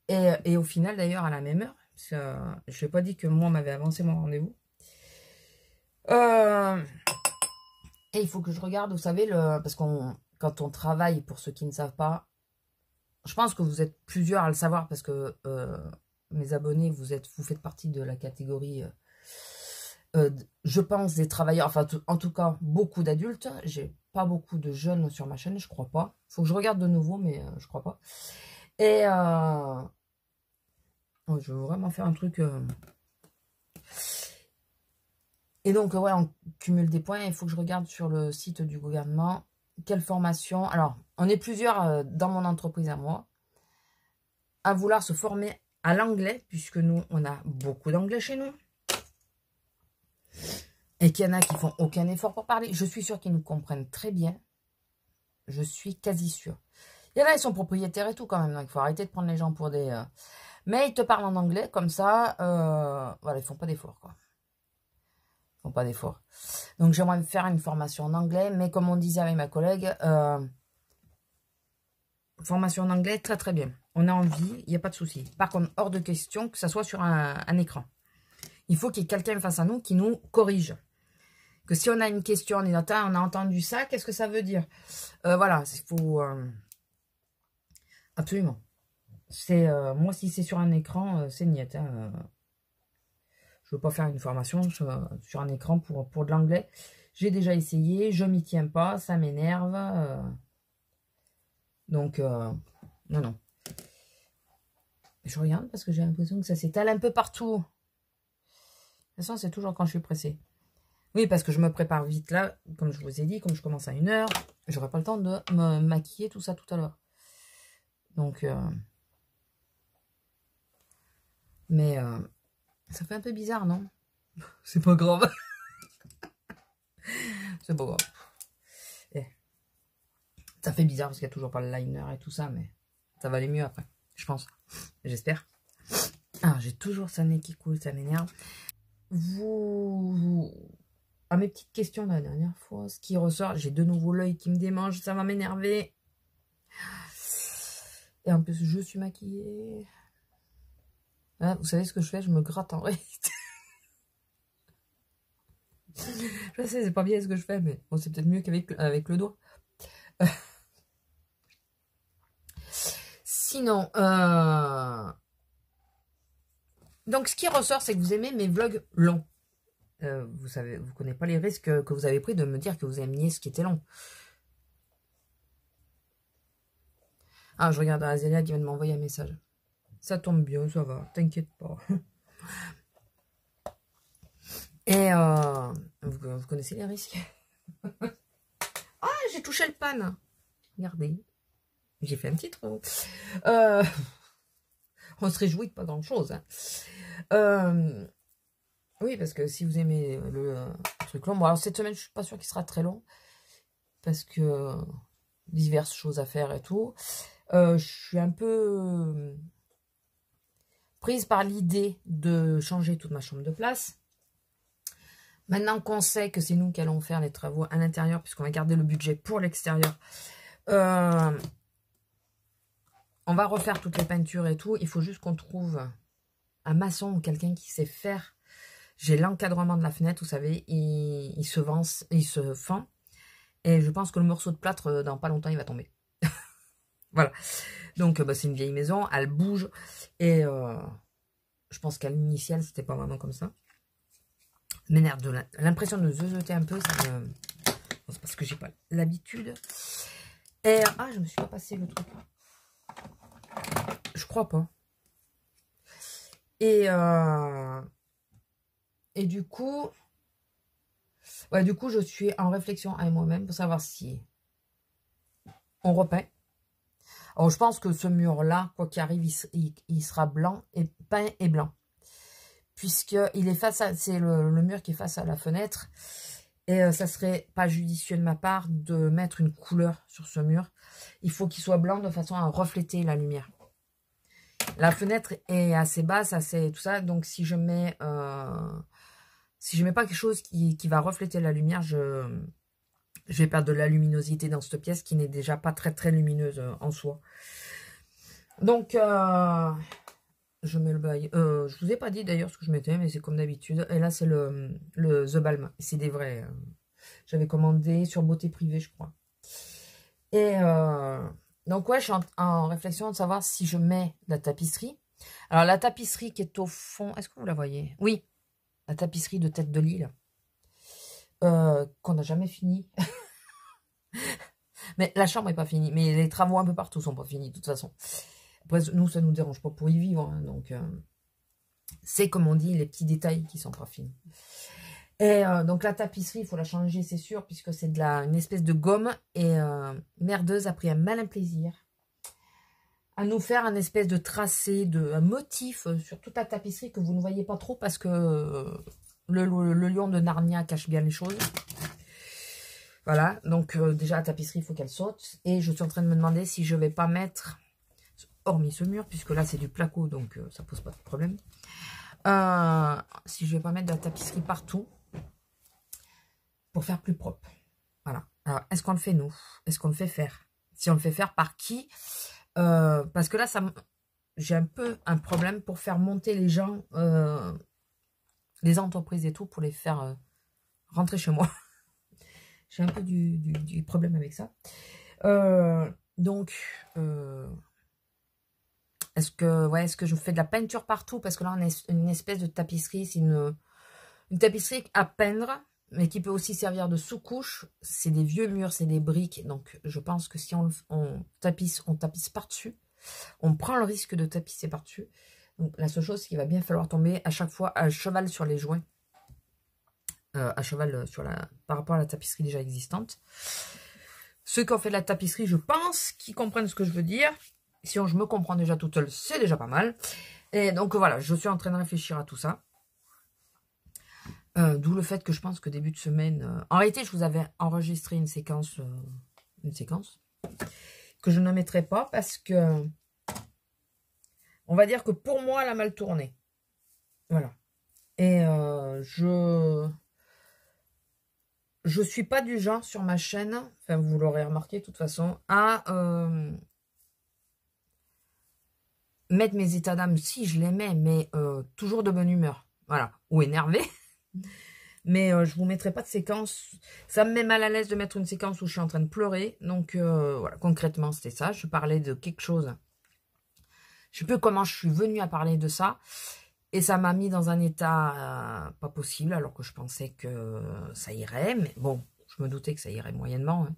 Et au final d'ailleurs à la même heure. Parce que, je n'ai pas dit que moi on m'avait avancé mon rendez-vous. Et il faut que je regarde, vous savez, parce quand on travaille, pour ceux qui ne savent pas, je pense que vous êtes plusieurs à le savoir parce que mes abonnés, vous faites partie de la catégorie, je pense, des travailleurs, enfin en tout cas beaucoup d'adultes. J'ai pas beaucoup de jeunes sur ma chaîne, je crois pas. Faut que je regarde de nouveau, mais je crois pas. Et je veux vraiment faire un truc. Et donc, ouais, on cumule des points. Il faut que je regarde sur le site du gouvernement quelle formation. Alors, on est plusieurs dans mon entreprise à moi à vouloir se former à l'anglais, puisque nous, on a beaucoup d'anglais chez nous. Et qu'il y en a qui font aucun effort pour parler. Je suis sûre qu'ils nous comprennent très bien. Je suis quasi sûre. Il y en a, ils sont propriétaires et tout quand même. Donc, il faut arrêter de prendre les gens pour des... Mais ils te parlent en anglais, comme ça, voilà, ils font pas d'effort, quoi. Ils font pas d'effort. Donc, j'aimerais faire une formation en anglais, mais comme on disait avec ma collègue, formation en anglais, très très bien. On a envie, il n'y a pas de souci. Par contre, hors de question que ça soit sur un écran. Il faut qu'il y ait quelqu'un face à nous qui nous corrige. Que si on a une question, on dit, on a entendu ça, qu'est-ce que ça veut dire? Voilà, il faut... absolument. Moi, si c'est sur un écran, c'est niette. Hein. Je veux pas faire une formation sur un écran pour de l'anglais. J'ai déjà essayé, je m'y tiens pas, ça m'énerve. Donc, non, non. Je regarde parce que j'ai l'impression que ça s'étale un peu partout. De toute façon, c'est toujours quand je suis pressée. Oui, parce que je me prépare vite là, comme je vous ai dit, comme je commence à 1h, j'aurai pas le temps de me maquiller, tout ça, tout à l'heure. Donc, mais ça fait un peu bizarre, non? C'est pas grave. C'est pas grave. Ça fait bizarre parce qu'il n'y a toujours pas le liner et tout ça, mais ça va aller mieux après, je pense. J'espère. Ah, j'ai toujours ça nez qui coule, ça m'énerve. À mes petites questions de la dernière fois, ce qui ressort, j'ai de nouveau l'œil qui me démange, ça va m'énerver. Et en plus, je suis maquillée. Ah, vous savez ce que je fais? Je me gratte en réalité. Je sais, c'est pas bien ce que je fais, mais bon, c'est peut-être mieux qu'avec le doigt. Sinon, donc ce qui ressort, c'est que vous aimez mes vlogs longs. Vous savez, vous connaissez pas les risques que vous avez pris de me dire que vous aimiez ce qui était long. Ah, je regarde Azélia qui vient de m'envoyer un message. Ça tombe bien, ça va, t'inquiète pas. Et vous connaissez les risques. Ah, j'ai touché le pan. Regardez. J'ai fait un petit trou. On se réjouit de pas grand-chose. Hein. Oui, parce que si vous aimez le truc long... Bon, alors cette semaine, je suis pas sûre qu'il sera très long. Parce que diverses choses à faire et tout. Je suis un peu prise par l'idée de changer toute ma chambre de place. Maintenant qu'on sait que c'est nous qui allons faire les travaux à l'intérieur, puisqu'on va garder le budget pour l'extérieur, on va refaire toutes les peintures et tout. Il faut juste qu'on trouve un maçon ou quelqu'un qui sait faire. J'ai l'encadrement de la fenêtre, vous savez, il se fend. Et je pense que le morceau de plâtre, dans pas longtemps, il va tomber. Voilà. Donc, bah, c'est une vieille maison, elle bouge. Et je pense qu'à l'initiale, c'était pas vraiment comme ça. M'énerve de l'impression de zeuter un peu. C'est parce que j'ai pas l'habitude. Et ah, je me suis pas passé le truc. Je crois pas. Et du coup, ouais, je suis en réflexion avec moi-même pour savoir si on repeint. Alors, je pense que ce mur-là, quoi qu'il arrive, il sera blanc et peint et blanc. Puisqu'il est face à... C'est le mur qui est face à la fenêtre. Et ça serait pas judicieux de ma part de mettre une couleur sur ce mur. Il faut qu'il soit blanc de façon à refléter la lumière. La fenêtre est assez basse, assez tout ça. Donc si je mets pas quelque chose qui va refléter la lumière, je vais perdre de la luminosité dans cette pièce qui n'est déjà pas très très lumineuse en soi. Donc je mets le bail. Je vous ai pas dit d'ailleurs ce que je mettais, mais c'est comme d'habitude. Et là c'est le The Balm. C'est des vrais. J'avais commandé sur Beauté Privée, je crois. Et donc ouais, je suis en réflexion de savoir si je mets la tapisserie. Alors la tapisserie qui est au fond, est-ce que vous la voyez? Oui, la tapisserie de tête de lit, qu'on n'a jamais fini. Mais la chambre n'est pas finie, mais les travaux un peu partout sont pas finis de toute façon. Après, nous, ça nous dérange pas pour y vivre, hein, donc c'est comme on dit, les petits détails qui sont pas finis. Et donc la tapisserie, il faut la changer, c'est sûr, puisque c'est une espèce de gomme. Et Merdeuse a pris un malin plaisir à nous faire un espèce de tracé, un motif sur toute la tapisserie que vous ne voyez pas trop parce que le lion de Narnia cache bien les choses. Voilà, donc déjà la tapisserie, il faut qu'elle saute. Et je suis en train de me demander si je vais pas mettre, hormis ce mur, puisque là c'est du placo, donc ça pose pas de problème. Si je vais pas mettre de la tapisserie partout pour faire plus propre. Voilà. Alors, est-ce qu'on le fait nous? Est-ce qu'on le fait faire? Si on le fait faire, par qui? Parce que là, j'ai un peu un problème pour faire monter les gens, les entreprises et tout, pour les faire rentrer chez moi. J'ai un peu du problème avec ça. Donc, est-ce que je fais de la peinture partout? Parce que là, on a une espèce de tapisserie. C'est une tapisserie à peindre, mais qui peut aussi servir de sous-couche. C'est des vieux murs, c'est des briques. Donc, je pense que si on tapisse par-dessus. On prend le risque de tapisser par-dessus. Donc, la seule chose, c'est qu'il va bien falloir tomber à chaque fois à cheval sur les joints. À cheval par rapport à la tapisserie déjà existante. Ceux qui ont fait de la tapisserie, je pense qu'ils comprennent ce que je veux dire. Si je me comprends déjà toute seule, c'est déjà pas mal. Et donc voilà, je suis en train de réfléchir à tout ça. D'où le fait que je pense que début de semaine... en réalité, je vous avais enregistré une séquence que je ne mettrai pas parce que... On va dire que pour moi, elle a mal tourné. Voilà. Et je suis pas du genre sur ma chaîne, enfin vous l'aurez remarqué de toute façon, à mettre mes états d'âme, si je les mets, mais toujours de bonne humeur, voilà, ou énervé. Mais je vous mettrai pas de séquence, ça me met mal à l'aise de mettre une séquence où je suis en train de pleurer, donc voilà, concrètement c'était ça, je parlais de quelque chose, je sais plus comment je suis venue à parler de ça, et ça m'a mis dans un état pas possible, alors que je pensais que ça irait, mais bon, je me doutais que ça irait moyennement. Hein.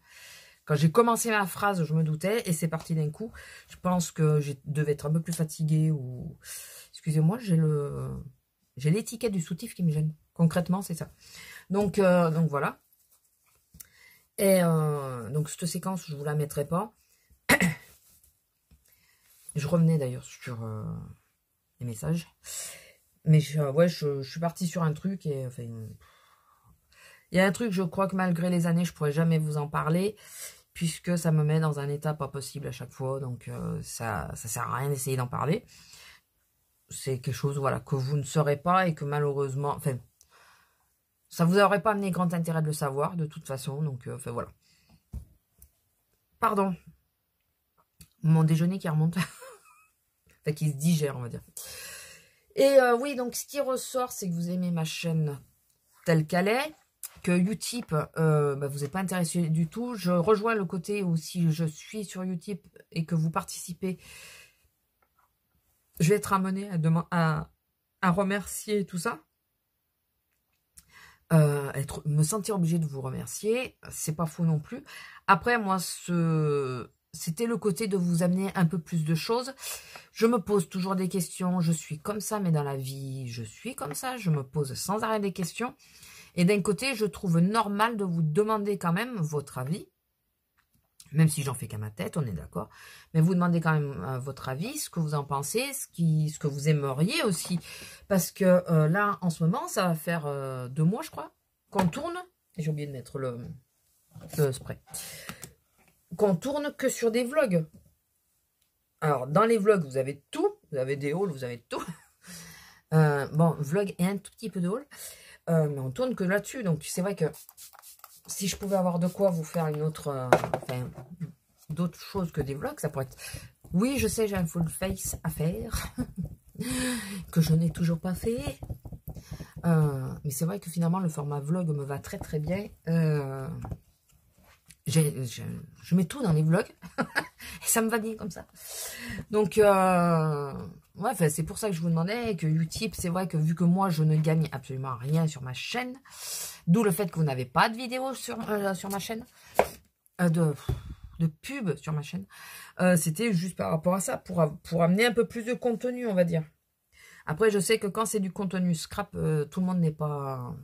Quand j'ai commencé ma phrase, je me doutais, et c'est parti d'un coup. Je pense que je devais être un peu plus fatiguée, ou... Excusez-moi, j'ai l'étiquette du soutif qui me gêne. Concrètement, c'est ça. Donc voilà. Et donc cette séquence, je ne vous la mettrai pas. Je revenais d'ailleurs sur... les messages, mais je suis partie sur un truc et enfin, il y a un truc, je crois que malgré les années je pourrais jamais vous en parler puisque ça me met dans un état pas possible à chaque fois, donc ça sert à rien d'essayer d'en parler. C'est quelque chose, voilà, que vous ne saurez pas et que malheureusement, enfin, ça vous aurait pas amené grand intérêt de le savoir de toute façon, donc enfin voilà. Pardon, mon déjeuner qui remonte. Enfin, qui se digère, on va dire. Et oui, donc ce qui ressort, c'est que vous aimez ma chaîne telle qu'elle est, que Utip, vous n'êtes pas intéressé du tout. Je rejoins le côté où si je suis sur Utip et que vous participez, je vais être amenée à remercier tout ça. Me sentir obligée de vous remercier, c'est pas faux non plus. Après, moi, c'était le côté de vous amener un peu plus de choses. Je me pose toujours des questions. Je suis comme ça, mais dans la vie, je suis comme ça. Je me pose sans arrêt des questions. Et d'un côté, je trouve normal de vous demander quand même votre avis. Même si j'en fais qu'à ma tête, on est d'accord. Mais vous demandez quand même votre avis, ce que vous en pensez, ce que vous aimeriez aussi. Parce que là, en ce moment, ça va faire 2 mois, je crois, qu'on tourne. J'ai oublié de mettre le spray. Qu'on tourne que sur des vlogs. Alors, dans les vlogs, vous avez tout. Vous avez des hauls, vous avez tout. Bon, vlog et un tout petit peu de haul. Mais on tourne que là-dessus. Donc, c'est vrai que si je pouvais avoir de quoi vous faire une autre... enfin, d'autres choses que des vlogs, ça pourrait être... Oui, je sais, j'ai un full face à faire. Que je n'ai toujours pas fait. Mais c'est vrai que finalement, le format vlog me va très très bien. Je mets tout dans les vlogs. Et ça me va bien comme ça. Donc, ouais, c'est pour ça que je vous demandais que Utip, c'est vrai que vu que moi, je ne gagne absolument rien sur ma chaîne, d'où le fait que vous n'avez pas de vidéos sur ma chaîne, de pub sur ma chaîne, c'était juste par rapport à ça, pour amener un peu plus de contenu, on va dire. Après, je sais que quand c'est du contenu scrap, tout le monde n'est pas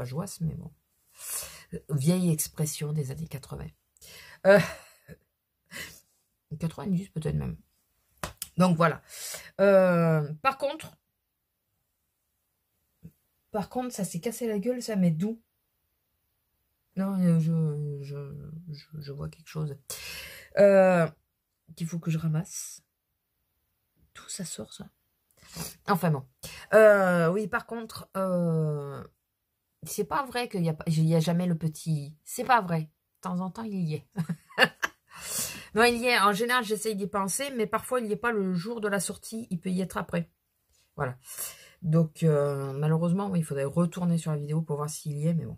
joasse, mais bon. Vieille expression des années 80. 90 peut-être même. Donc voilà. Par contre, ça s'est cassé la gueule, ça, mais d'où? Non, je vois quelque chose. Qu'il faut que je ramasse. Tout ça sort, ça. Enfin bon. Oui, par contre, c'est pas vrai qu'il y a jamais le petit... C'est pas vrai. De temps en temps, il y est. Non, il y est. En général, j'essaye d'y penser, mais parfois, il n'y est pas le jour de la sortie. Il peut y être après. Voilà. Donc, malheureusement, oui, il faudrait retourner sur la vidéo pour voir s'il y est, mais bon.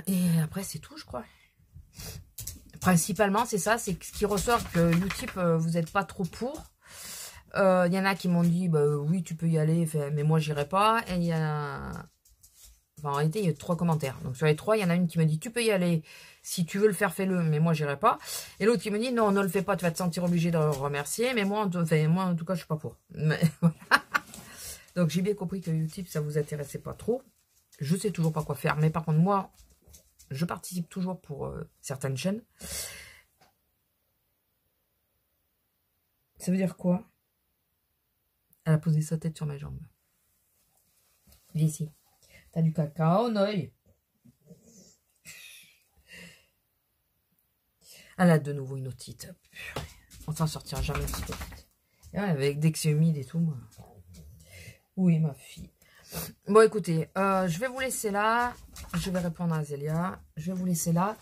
Et après, c'est tout, je crois. Principalement, c'est ça. C'est ce qui ressort que Utip, vous n'êtes pas trop pour. Il y en a qui m'ont dit, bah, oui, tu peux y aller, mais moi, j'irai pas. Et il y a... Enfin, en réalité, il y a 3 commentaires. Donc, sur les 3, il y en a une qui me dit, tu peux y aller. Si tu veux le faire, fais-le, mais moi, j'irai pas. Et l'autre qui me dit, non, ne le fais pas, tu vas te sentir obligé de remercier. Mais moi, en tout cas, je suis pas pour. Mais, voilà. Donc, j'ai bien compris que Utip, ça vous intéressait pas trop. Je sais toujours pas quoi faire. Mais par contre, moi, je participe toujours pour certaines chaînes. Ça veut dire quoi? Elle a posé sa tête sur ma jambe. Viens ici. T'as du cacao, Noël. Elle a de nouveau une otite. On s'en sortira jamais, cette otite. Avec dès que c'est humide et tout. Moi. Oui, ma fille. Bon, écoutez, je vais vous laisser là. Je vais répondre à Zélia. Je vais vous laisser là.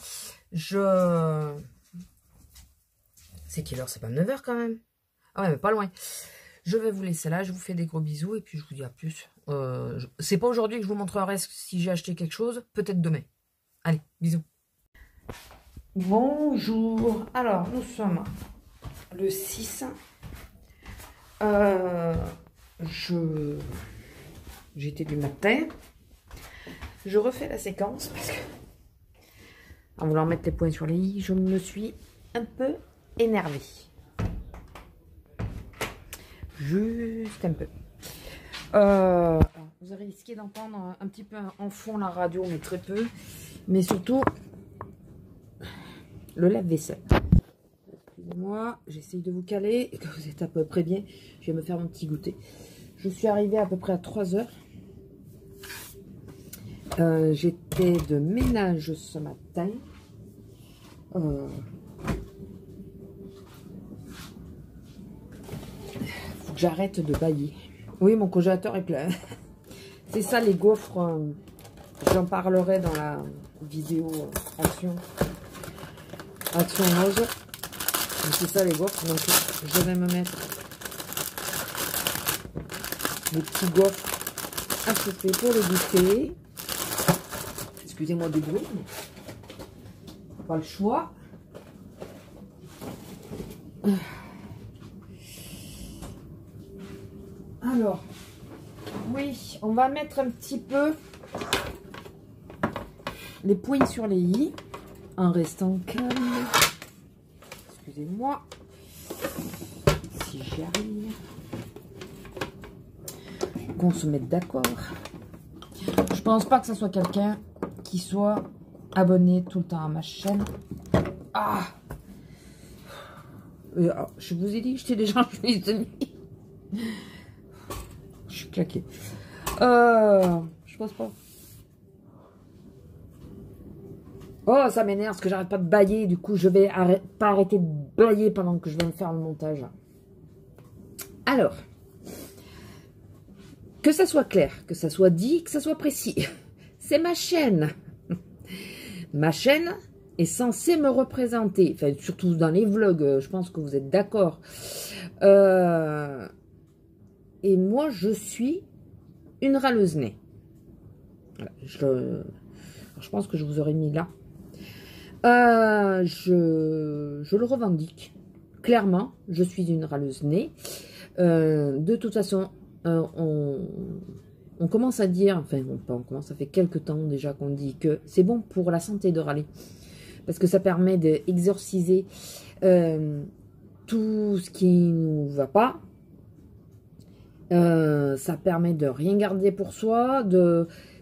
C'est quelle heure? C'est pas 9 h quand même. Ah ouais, mais pas loin. Je vais vous laisser là. Je vous fais des gros bisous. Et puis, je vous dis à plus. C'est pas aujourd'hui que je vous montrerai si j'ai acheté quelque chose. Peut-être demain. Allez, bisous. Bonjour. Alors, nous sommes le 6. J'étais du matin. Je refais la séquence parce que, en voulant mettre les points sur les i, je me suis un peu énervée. Juste un peu. Vous avez risqué d'entendre un petit peu en fond la radio, mais très peu. Mais surtout, le lave-vaisselle. Excusez-moi, j'essaye de vous caler. Et que vous êtes à peu près bien, je vais me faire mon petit goûter. Je suis arrivée à peu près à 3 h. J'étais de ménage ce matin. Faut que j'arrête de bailler. Oui, mon congélateur est plein. C'est ça les gaufres. J'en parlerai dans la vidéo Action Rose. C'est ça les gaufres. Donc je vais me mettre les petits gaufres à chauffer pour les goûter. Excusez-moi du bruit, mais pas le choix. Alors, oui, on va mettre un petit peu les points sur les i en restant calme. Excusez-moi si j'y arrive. Qu'on se mette d'accord. Je pense pas que ce soit quelqu'un qui soit abonné tout le temps à ma chaîne. Ah, je vous ai dit que j'étais déjà en chemise de nuit. Je suis claquée. Je pense pas. Oh, ça m'énerve parce que j'arrête pas de bâiller. Du coup, je vais pas arrêter de bâiller pendant que je vais me faire le montage. Alors, que ça soit clair, que ça soit dit, que ça soit précis. C'est ma chaîne. Ma chaîne est censée me représenter. Enfin, surtout dans les vlogs, je pense que vous êtes d'accord. Et moi, je suis une râleuse née. Voilà, je pense que je vous aurais mis là. Je le revendique. Clairement, je suis une râleuse née. De toute façon, on commence à dire, enfin, ça fait quelques temps déjà qu'on dit que c'est bon pour la santé de râler. Parce que ça permet d'exorciser tout ce qui ne nous va pas. Ça permet de rien garder pour soi,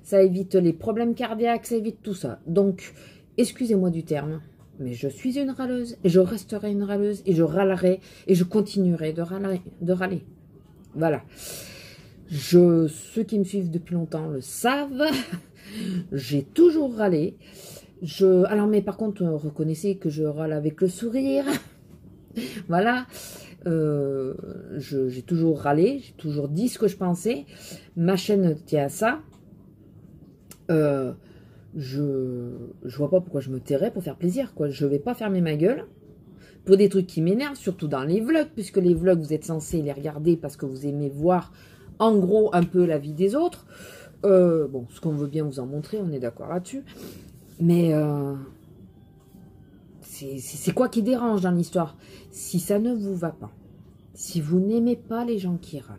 ça évite les problèmes cardiaques, ça évite tout ça. Donc, excusez-moi du terme, mais je suis une râleuse, et je resterai une râleuse, et je râlerai, et je continuerai de râler. Voilà. Ceux qui me suivent depuis longtemps le savent, j'ai toujours râlé. Alors, mais par contre, reconnaissez que je râle avec le sourire. Voilà. J'ai toujours râlé, j'ai toujours dit ce que je pensais. Ma chaîne tient à ça. Je vois pas pourquoi je me tairais pour faire plaisir, quoi. Je vais pas fermer ma gueule pour des trucs qui m'énervent, surtout dans les vlogs, puisque les vlogs, vous êtes censés les regarder parce que vous aimez voir, en gros, un peu la vie des autres. Bon, ce qu'on veut bien vous en montrer, on est d'accord là-dessus. Mais c'est quoi qui dérange dans l'histoire? Si ça ne vous va pas, si vous n'aimez pas les gens qui râlent,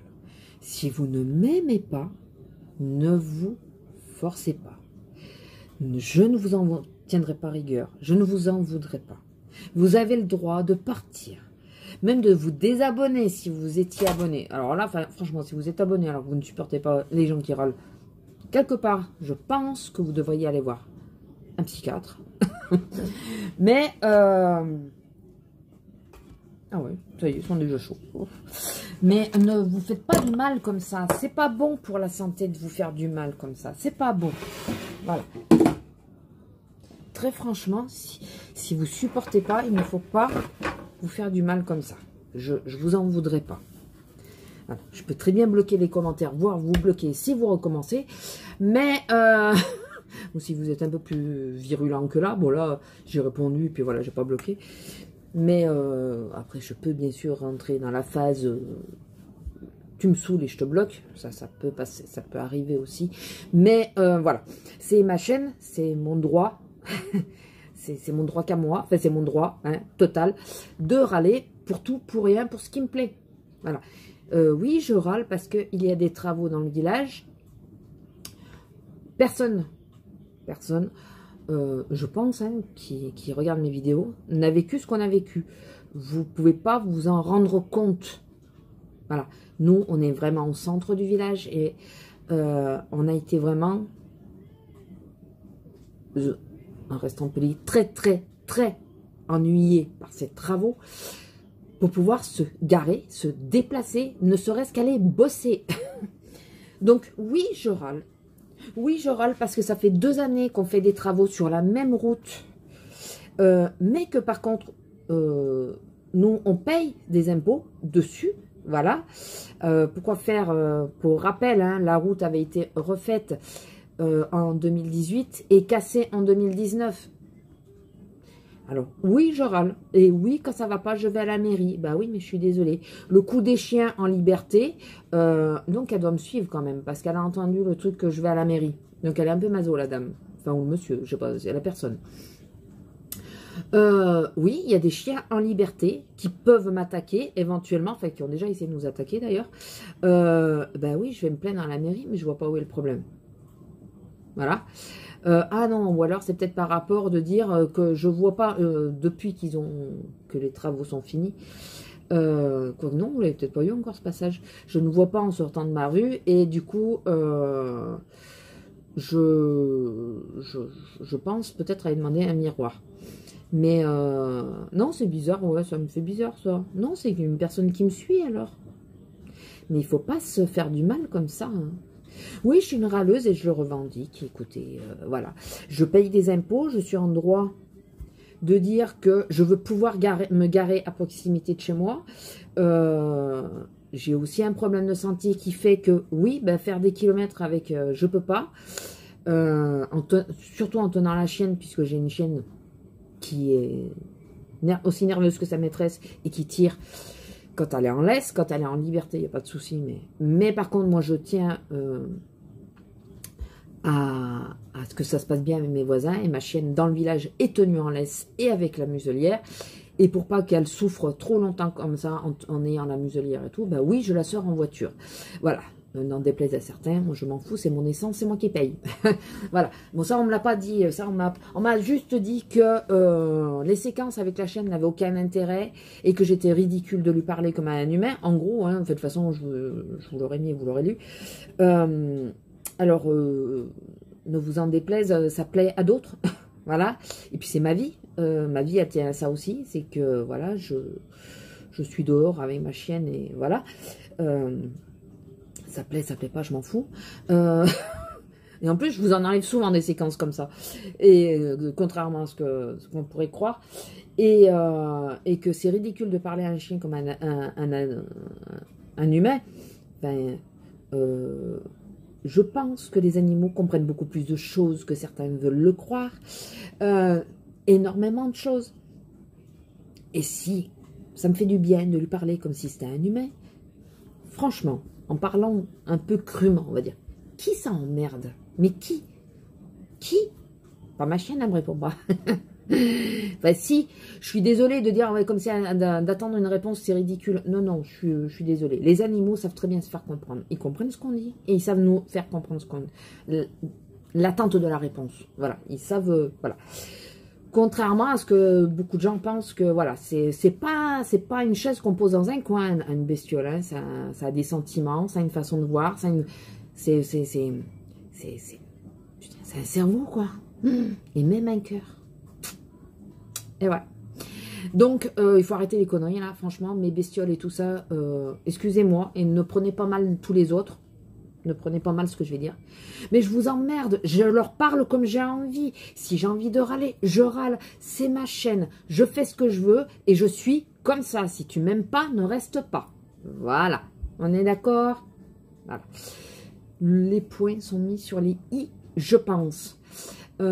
si vous ne m'aimez pas, ne vous forcez pas. Je ne vous en tiendrai pas rigueur, je ne vous en voudrais pas. Vous avez le droit de partir, même de vous désabonner si vous étiez abonné. Alors là, franchement, si vous êtes abonné alors que vous ne supportez pas les gens qui râlent, quelque part, je pense que vous devriez aller voir un psychiatre. Mais, ah ouais, ça y est, ils sont déjà chauds. Mais ne vous faites pas du mal comme ça. C'est pas bon pour la santé de vous faire du mal comme ça. C'est pas bon. Voilà. Très franchement, si vous supportez pas, il ne faut pas vous faire du mal comme ça. Je vous en voudrais pas. Voilà. Je peux très bien bloquer les commentaires, voire vous bloquer si vous recommencez. Mais, ou si vous êtes un peu plus virulent que là, bon là, j'ai répondu, puis voilà, j'ai pas bloqué. Mais après, je peux bien sûr rentrer dans la phase tu me saoules et je te bloque. Ça peut passer, ça peut arriver aussi. Mais voilà, c'est ma chaîne, c'est mon droit. c'est mon droit qu'à moi. Enfin, c'est mon droit hein, total de râler pour tout, pour rien, pour ce qui me plaît. Voilà. Oui, je râle parce qu'il y a des travaux dans le village. Personne, je pense, hein, qui regarde mes vidéos, n'a vécu ce qu'on a vécu. Vous pouvez pas vous en rendre compte. Voilà. Nous, on est vraiment au centre du village et on a été vraiment, en restant poli, très ennuyés par ces travaux pour pouvoir se garer, se déplacer, ne serait-ce qu'aller bosser. Donc, oui, je râle. Oui, je râle parce que ça fait 2 années qu'on fait des travaux sur la même route. Mais que par contre, nous, on paye des impôts dessus. Voilà. Pourquoi faire, pour rappel, hein, la route avait été refaite en 2018 et cassée en 2019. Alors, oui, je râle. Et oui, quand ça va pas, je vais à la mairie. Bah oui, mais je suis désolée. Le coup des chiens en liberté, donc elle doit me suivre quand même, parce qu'elle a entendu le truc que je vais à la mairie. Donc elle est un peu maso, la dame. Enfin, ou le monsieur, je sais pas, c'est la personne. Oui, il y a des chiens en liberté qui peuvent m'attaquer éventuellement, enfin qui ont déjà essayé de nous attaquer d'ailleurs. Bah oui, je vais me plaindre à la mairie, mais je vois pas où est le problème. Voilà. Ah non, ou alors c'est peut-être par rapport de dire que je vois pas, depuis que les travaux sont finis, quoi que non, vous l'avez peut-être pas eu encore ce passage, je ne vois pas en sortant de ma rue, et du coup, je pense peut-être aller demander un miroir. Mais non, c'est bizarre, ouais, ça me fait bizarre ça. Non, c'est une personne qui me suit alors. Mais il faut pas se faire du mal comme ça, hein. Oui, je suis une râleuse et je le revendique. Écoutez, voilà. Je paye des impôts, je suis en droit de dire que je veux pouvoir me garer à proximité de chez moi. J'ai aussi un problème de santé qui fait que, oui, ben, faire des kilomètres avec, je peux pas. Surtout en tenant la chienne, puisque j'ai une chienne qui est aussi nerveuse que sa maîtresse et qui tire quand elle est en laisse, quand elle est en liberté, il n'y a pas de souci. Mais par contre, moi, je tiens à ce que ça se passe bien avec mes voisins. Et ma chienne, dans le village, est tenue en laisse et avec la muselière. Et pour pas qu'elle souffre trop longtemps comme ça, en ayant la muselière et tout, bah oui, je la sors en voiture. Voilà. N'en déplaise à certains, moi je m'en fous, c'est mon essence, c'est moi qui paye. Voilà. Bon, ça on me l'a pas dit, ça on m'a juste dit que les séquences avec la chienne n'avaient aucun intérêt et que j'étais ridicule de lui parler comme à un humain. En gros, hein, de toute façon, je vous l'aurais mis et vous l'aurez lu. Alors, ne vous en déplaise, ça plaît à d'autres. Voilà. Et puis c'est ma vie. Ma vie, elle tient à ça aussi. C'est que, voilà, je suis dehors avec ma chienne et voilà. Ça plaît pas, je m'en fous. Et en plus, je vous en arrive souvent des séquences comme ça. Et contrairement à ce qu'on pourrait croire. Et que c'est ridicule de parler à un chien comme un humain. Ben, je pense que les animaux comprennent beaucoup plus de choses que certains veulent le croire. Énormément de choses. Et si ça me fait du bien de lui parler comme si c'était un humain, franchement, en parlant un peu crûment, on va dire, qui ça emmerde? Mais qui? Qui? Pas ma chienne, elle me répond pas. Enfin, si, je suis désolée de dire comme si d'attendre une réponse, c'est ridicule. Non, non, je suis désolée. Les animaux savent très bien se faire comprendre. Ils comprennent ce qu'on dit et ils savent nous faire comprendre ce qu'on dit. L'attente de la réponse. Voilà, ils savent. Voilà. Contrairement à ce que beaucoup de gens pensent que voilà, c'est pas une chaise qu'on pose dans un coin, une bestiole. Hein, ça a des sentiments, ça a une façon de voir, c'est un cerveau quoi, et même un cœur. Et voilà. Donc, il faut arrêter les conneries, là, franchement, mes bestioles et tout ça, excusez-moi, et ne prenez pas mal tous les autres. Ne prenez pas mal ce que je vais dire. Mais je vous emmerde, je leur parle comme j'ai envie. Si j'ai envie de râler, je râle. C'est ma chaîne, je fais ce que je veux, et je suis comme ça. Si tu m'aimes pas, ne reste pas. Voilà, on est d'accord? Voilà. Les points sont mis sur les i, je pense. Vous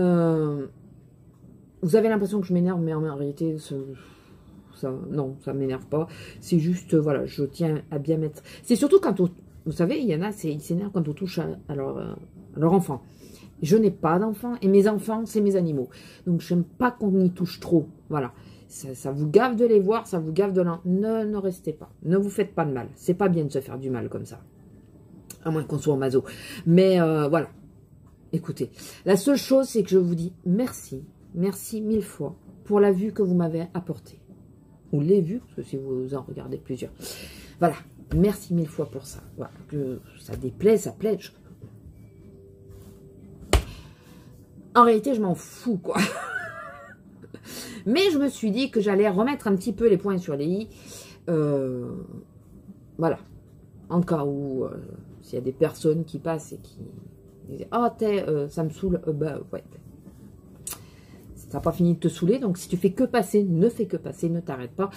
avez l'impression que je m'énerve, mais en réalité, non, ça ne m'énerve pas. C'est juste, voilà, je tiens à bien mettre... C'est surtout quand, vous savez, il y en a, ils s'énervent quand on touche à leur enfant. Je n'ai pas d'enfants, et mes enfants, c'est mes animaux. Donc, j'aime pas qu'on y touche trop. Voilà. Ça vous gave de les voir, ça vous gave de l'en... Ne restez pas. Ne vous faites pas de mal. C'est pas bien de se faire du mal comme ça. À moins qu'on soit en maso. Mais, voilà. Écoutez, la seule chose, c'est que je vous dis merci. Merci 1000 fois pour la vue que vous m'avez apportée. Ou les vues, parce que si vous en regardez plusieurs. Voilà, merci 1000 fois pour ça. Voilà, que ça déplaise, ça plaît. En réalité, je m'en fous, quoi. Mais je me suis dit que j'allais remettre un petit peu les points sur les i. Voilà. En cas où, s'il y a des personnes qui passent et qui disent « Ah, ça me saoule. Bah, ouais. » Ça n'a pas fini de te saouler, donc si tu fais que passer, ne fais que passer, ne t'arrête pas.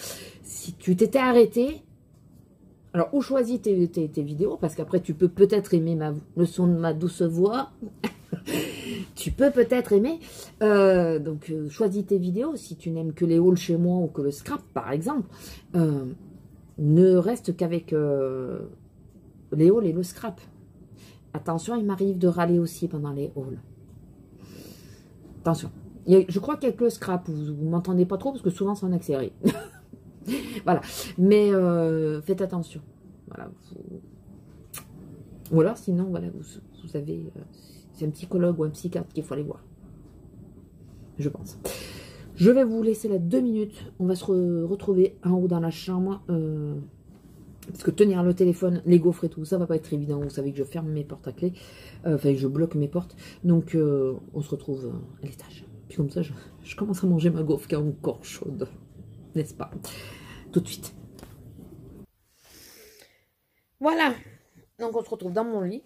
Si tu t'étais arrêté, alors ou choisis tes vidéos, parce qu'après tu peux peut-être aimer le son de ma douce voix, tu peux peut-être aimer, donc choisis tes vidéos, si tu n'aimes que les hauls chez moi ou que le scrap par exemple, ne reste qu'avec les hauls et le scrap. Attention, il m'arrive de râler aussi pendant les hauls. Attention. Je crois qu'il y a que le scrap, vous ne m'entendez pas trop parce que souvent c'est en accéléré. Voilà, mais faites attention. Voilà. Ou alors sinon, voilà, vous savez, c'est un psychologue ou un psychiatre qu'il faut aller voir. Je pense. Je vais vous laisser là 2 minutes. On va se retrouver en haut dans la chambre. Parce que tenir le téléphone, les gaufres et tout, ça va pas être évident. Vous savez que je ferme mes portes à clé. Enfin, je bloque mes portes. Donc, on se retrouve à l'étage. Puis comme ça, je commence à manger ma gaufre qui est encore chaude. N'est-ce pas? Tout de suite. Voilà. Donc, on se retrouve dans mon lit.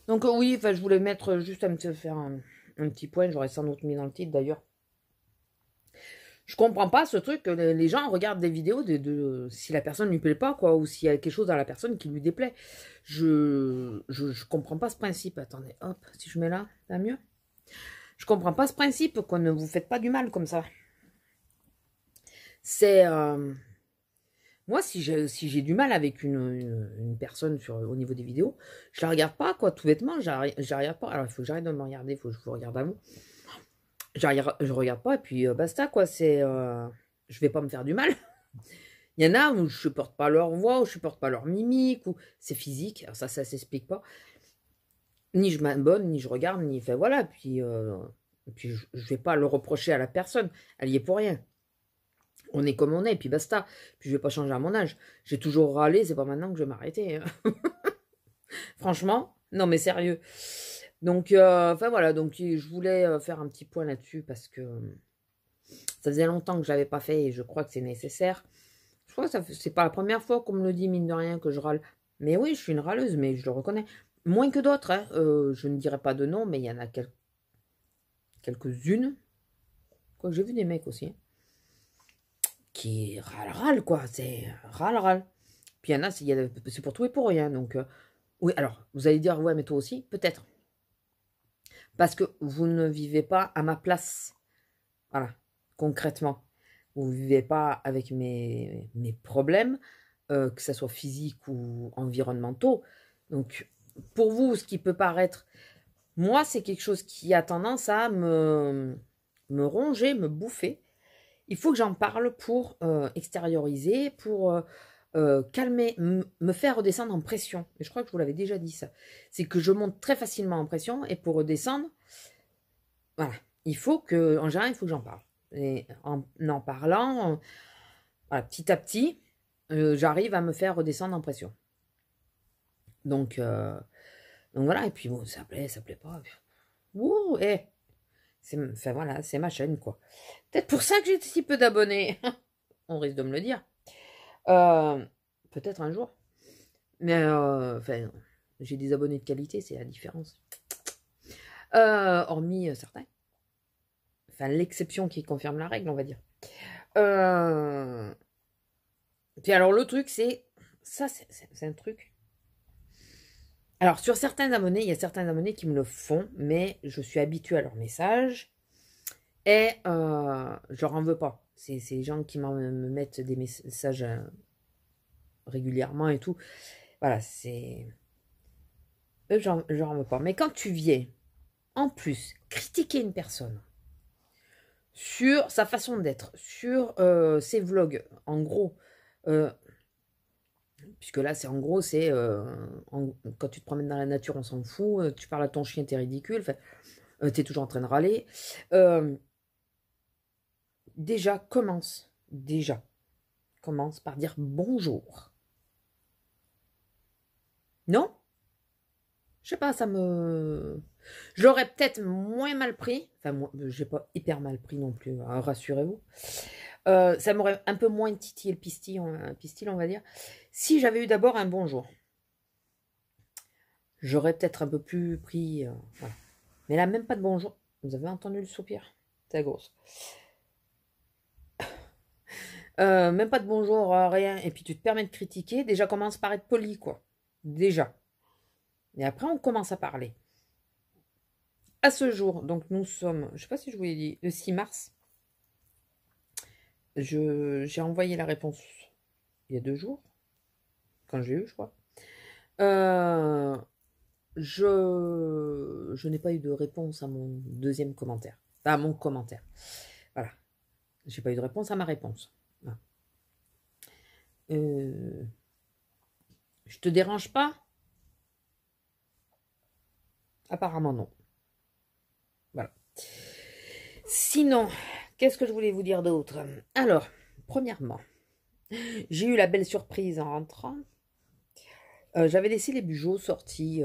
Donc oui, enfin, je voulais mettre juste faire un petit point. J'aurais sans doute mis dans le titre d'ailleurs. Je comprends pas ce truc que les gens regardent des vidéos si la personne lui plaît pas, quoi, ou s'il y a quelque chose dans la personne qui lui déplaît. Je comprends pas ce principe. Attendez, hop, si je mets là, ça va mieux. Je comprends pas ce principe, quoi, ne vous faites pas du mal comme ça. C'est... moi, si j'ai du mal avec une personne au niveau des vidéos, je la regarde pas, quoi, tout bêtement, je la regarde pas. Alors, il faut que j'arrête de me regarder, il faut que je vous regarde à vous. Je regarde pas, et puis basta, quoi, je vais pas me faire du mal. Il y en a où je supporte pas leur voix, où je supporte pas leur mimique, ou c'est physique, alors ça s'explique pas. Ni je m'abonne, ni je regarde, ni... Enfin, voilà, puis je vais pas le reprocher à la personne, elle y est pour rien. On est comme on est, puis basta. Puis je vais pas changer à mon âge. J'ai toujours râlé, c'est pas maintenant que je vais m'arrêter. Hein. Franchement, non mais sérieux. Donc, enfin voilà, donc je voulais faire un petit point là-dessus parce que ça faisait longtemps que je l'avais pas fait et je crois que c'est nécessaire. Je crois que c'est pas la première fois qu'on me le dit, mine de rien, que je râle. Mais oui, je suis une râleuse, mais je le reconnais. Moins que d'autres, hein. Je ne dirais pas de nom, mais il y en a quelques-unes. Quoi que j'ai vu des mecs aussi. Hein, qui râle, quoi. C'est râle. Puis il y en a, c'est pour tout et pour rien. Donc, oui, alors, vous allez dire, ouais, mais toi aussi, peut-être. Parce que vous ne vivez pas à ma place. Voilà, concrètement. Vous ne vivez pas avec mes problèmes, que ce soit physiques ou environnementaux. Donc, pour vous, ce qui peut paraître... Moi, c'est quelque chose qui a tendance à me ronger, me bouffer. Il faut que j'en parle pour extérioriser, pour calmer, me faire redescendre en pression. Et je crois que je vous l'avais déjà dit ça. C'est que je monte très facilement en pression et pour redescendre, voilà, en général, il faut que j'en parle. Et en parlant, voilà, petit à petit, j'arrive à me faire redescendre en pression. Donc voilà, et puis bon, ça plaît pas. Ouh, enfin voilà, c'est ma chaîne, quoi. Peut-être pour ça que j'ai si peu d'abonnés. On risque de me le dire. Peut-être un jour. Mais enfin, j'ai des abonnés de qualité, c'est la différence. Hormis certains. Enfin, l'exception qui confirme la règle, on va dire. Puis alors, le truc, c'est... Ça, c'est un truc. Alors, sur certains abonnés, il y a certains abonnés qui me le font, mais je suis habituée à leurs messages. Et je leur en veux pas. C'est les gens qui me mettent des messages régulièrement et tout. Voilà, c'est... Eux, je leur en veux pas. Mais quand tu viens, en plus, critiquer une personne sur sa façon d'être, sur ses vlogs, en gros, puisque là, c'est en gros, c'est quand tu te promènes dans la nature, on s'en fout, tu parles à ton chien, t'es ridicule, t'es toujours en train de râler. Déjà, commence par dire bonjour. Non? Je sais pas, ça me... Je l'aurais peut-être moins mal pris. Enfin, moi, j'ai pas hyper mal pris non plus, hein, rassurez-vous. Ça m'aurait un peu moins titillé le pistil, on va dire, si j'avais eu d'abord un bonjour. J'aurais peut-être un peu plus pris... voilà. Mais là, même pas de bonjour. Vous avez entendu le soupir? C'est grosse. Même pas de bonjour, rien. Et puis tu te permets de critiquer. Déjà, commence par être poli, quoi. Déjà. Et après, on commence à parler. À ce jour, donc nous sommes, je sais pas si je vous l'ai dit, le 6 mars. J'ai envoyé la réponse il y a 2 jours. Quand j'ai eu, je crois. Je n'ai pas eu de réponse à mon deuxième commentaire. À mon commentaire. Voilà. J'ai pas eu de réponse à ma réponse. Voilà. Je te dérange pas? Apparemment non. Voilà. Sinon, qu'est-ce que je voulais vous dire d'autre? Alors, premièrement, j'ai eu la belle surprise en rentrant. J'avais laissé les bujots sortis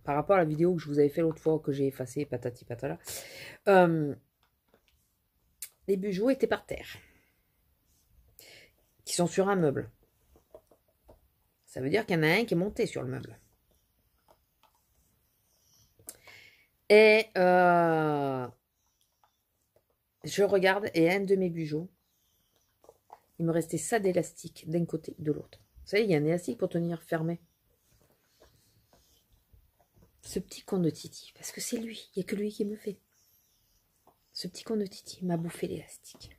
par rapport à la vidéo que je vous avais fait l'autre fois, que j'ai effacée, patati patala. Les bujots étaient par terre. Qui sont sur un meuble. Ça veut dire qu'il y en a un qui est monté sur le meuble. Et je regarde et un de mes bijoux, il me restait ça d'élastique d'un côté de l'autre. Vous savez, il y a un élastique pour tenir fermé. Ce petit con de Titi, parce que c'est lui, il n'y a que lui qui me fait. Ce petit con de Titi m'a bouffé l'élastique.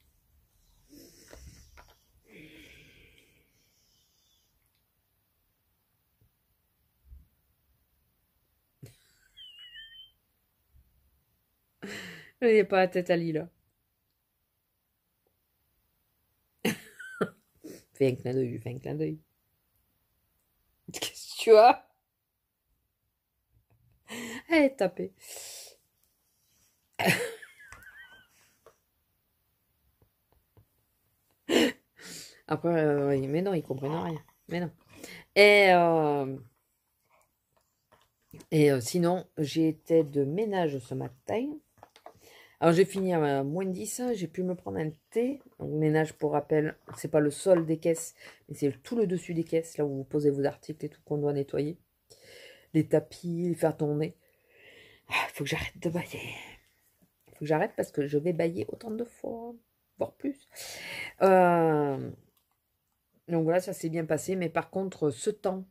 Il n'y a pas la tête à Lila. Fais un clin d'œil, fais un clin d'œil. Qu'est-ce que tu as? Elle est tapée. Après, oui, mais non, ils comprennent rien. Mais non. Et sinon, j'ai été de ménage ce matin. Alors, j'ai fini à moins 10. J'ai pu me prendre un thé. Donc, ménage, pour rappel, c'est pas le sol des caisses, mais c'est tout le dessus des caisses, là où vous posez vos articles et tout qu'on doit nettoyer. Les tapis, les faire tourner. Il faut que j'arrête de bailler. Il faut que j'arrête parce que je vais bailler autant de fois, voire plus. Donc voilà, ça s'est bien passé. Mais par contre, ce temps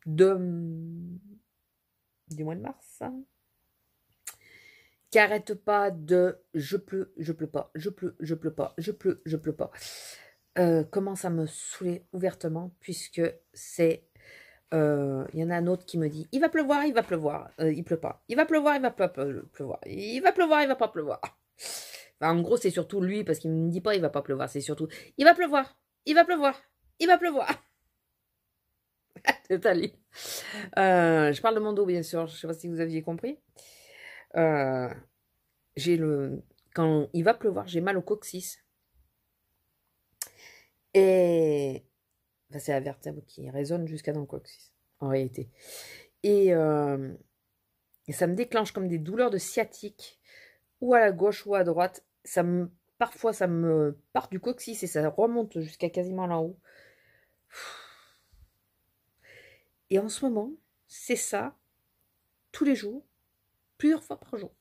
du mois de mars, qui arrête pas de je pleut pas, je pleut pas, je pleut pas, commence à me saouler ouvertement, puisque c'est il y en a un autre qui me dit il va pleuvoir, il pleut pas, il va pleuvoir, il va pas pleuvoir, il va pleuvoir, il va pas pleuvoir. Enfin, en gros, c'est surtout lui, parce qu'il me dit pas il va pas pleuvoir, c'est surtout il va pleuvoir, il va pleuvoir, il va pleuvoir. C'est Ali. Je parle de mon dos, bien sûr, je sais pas si vous aviez compris. Quand il va pleuvoir, j'ai mal au coccyx. Et enfin, c'est la vertèbre qui résonne jusqu'à dans le coccyx, en réalité. Et ça me déclenche comme des douleurs de sciatique, ou à la gauche ou à droite. Parfois, ça me part du coccyx et ça remonte jusqu'à quasiment là-haut. Et en ce moment, c'est ça, tous les jours, plusieurs fois par jour.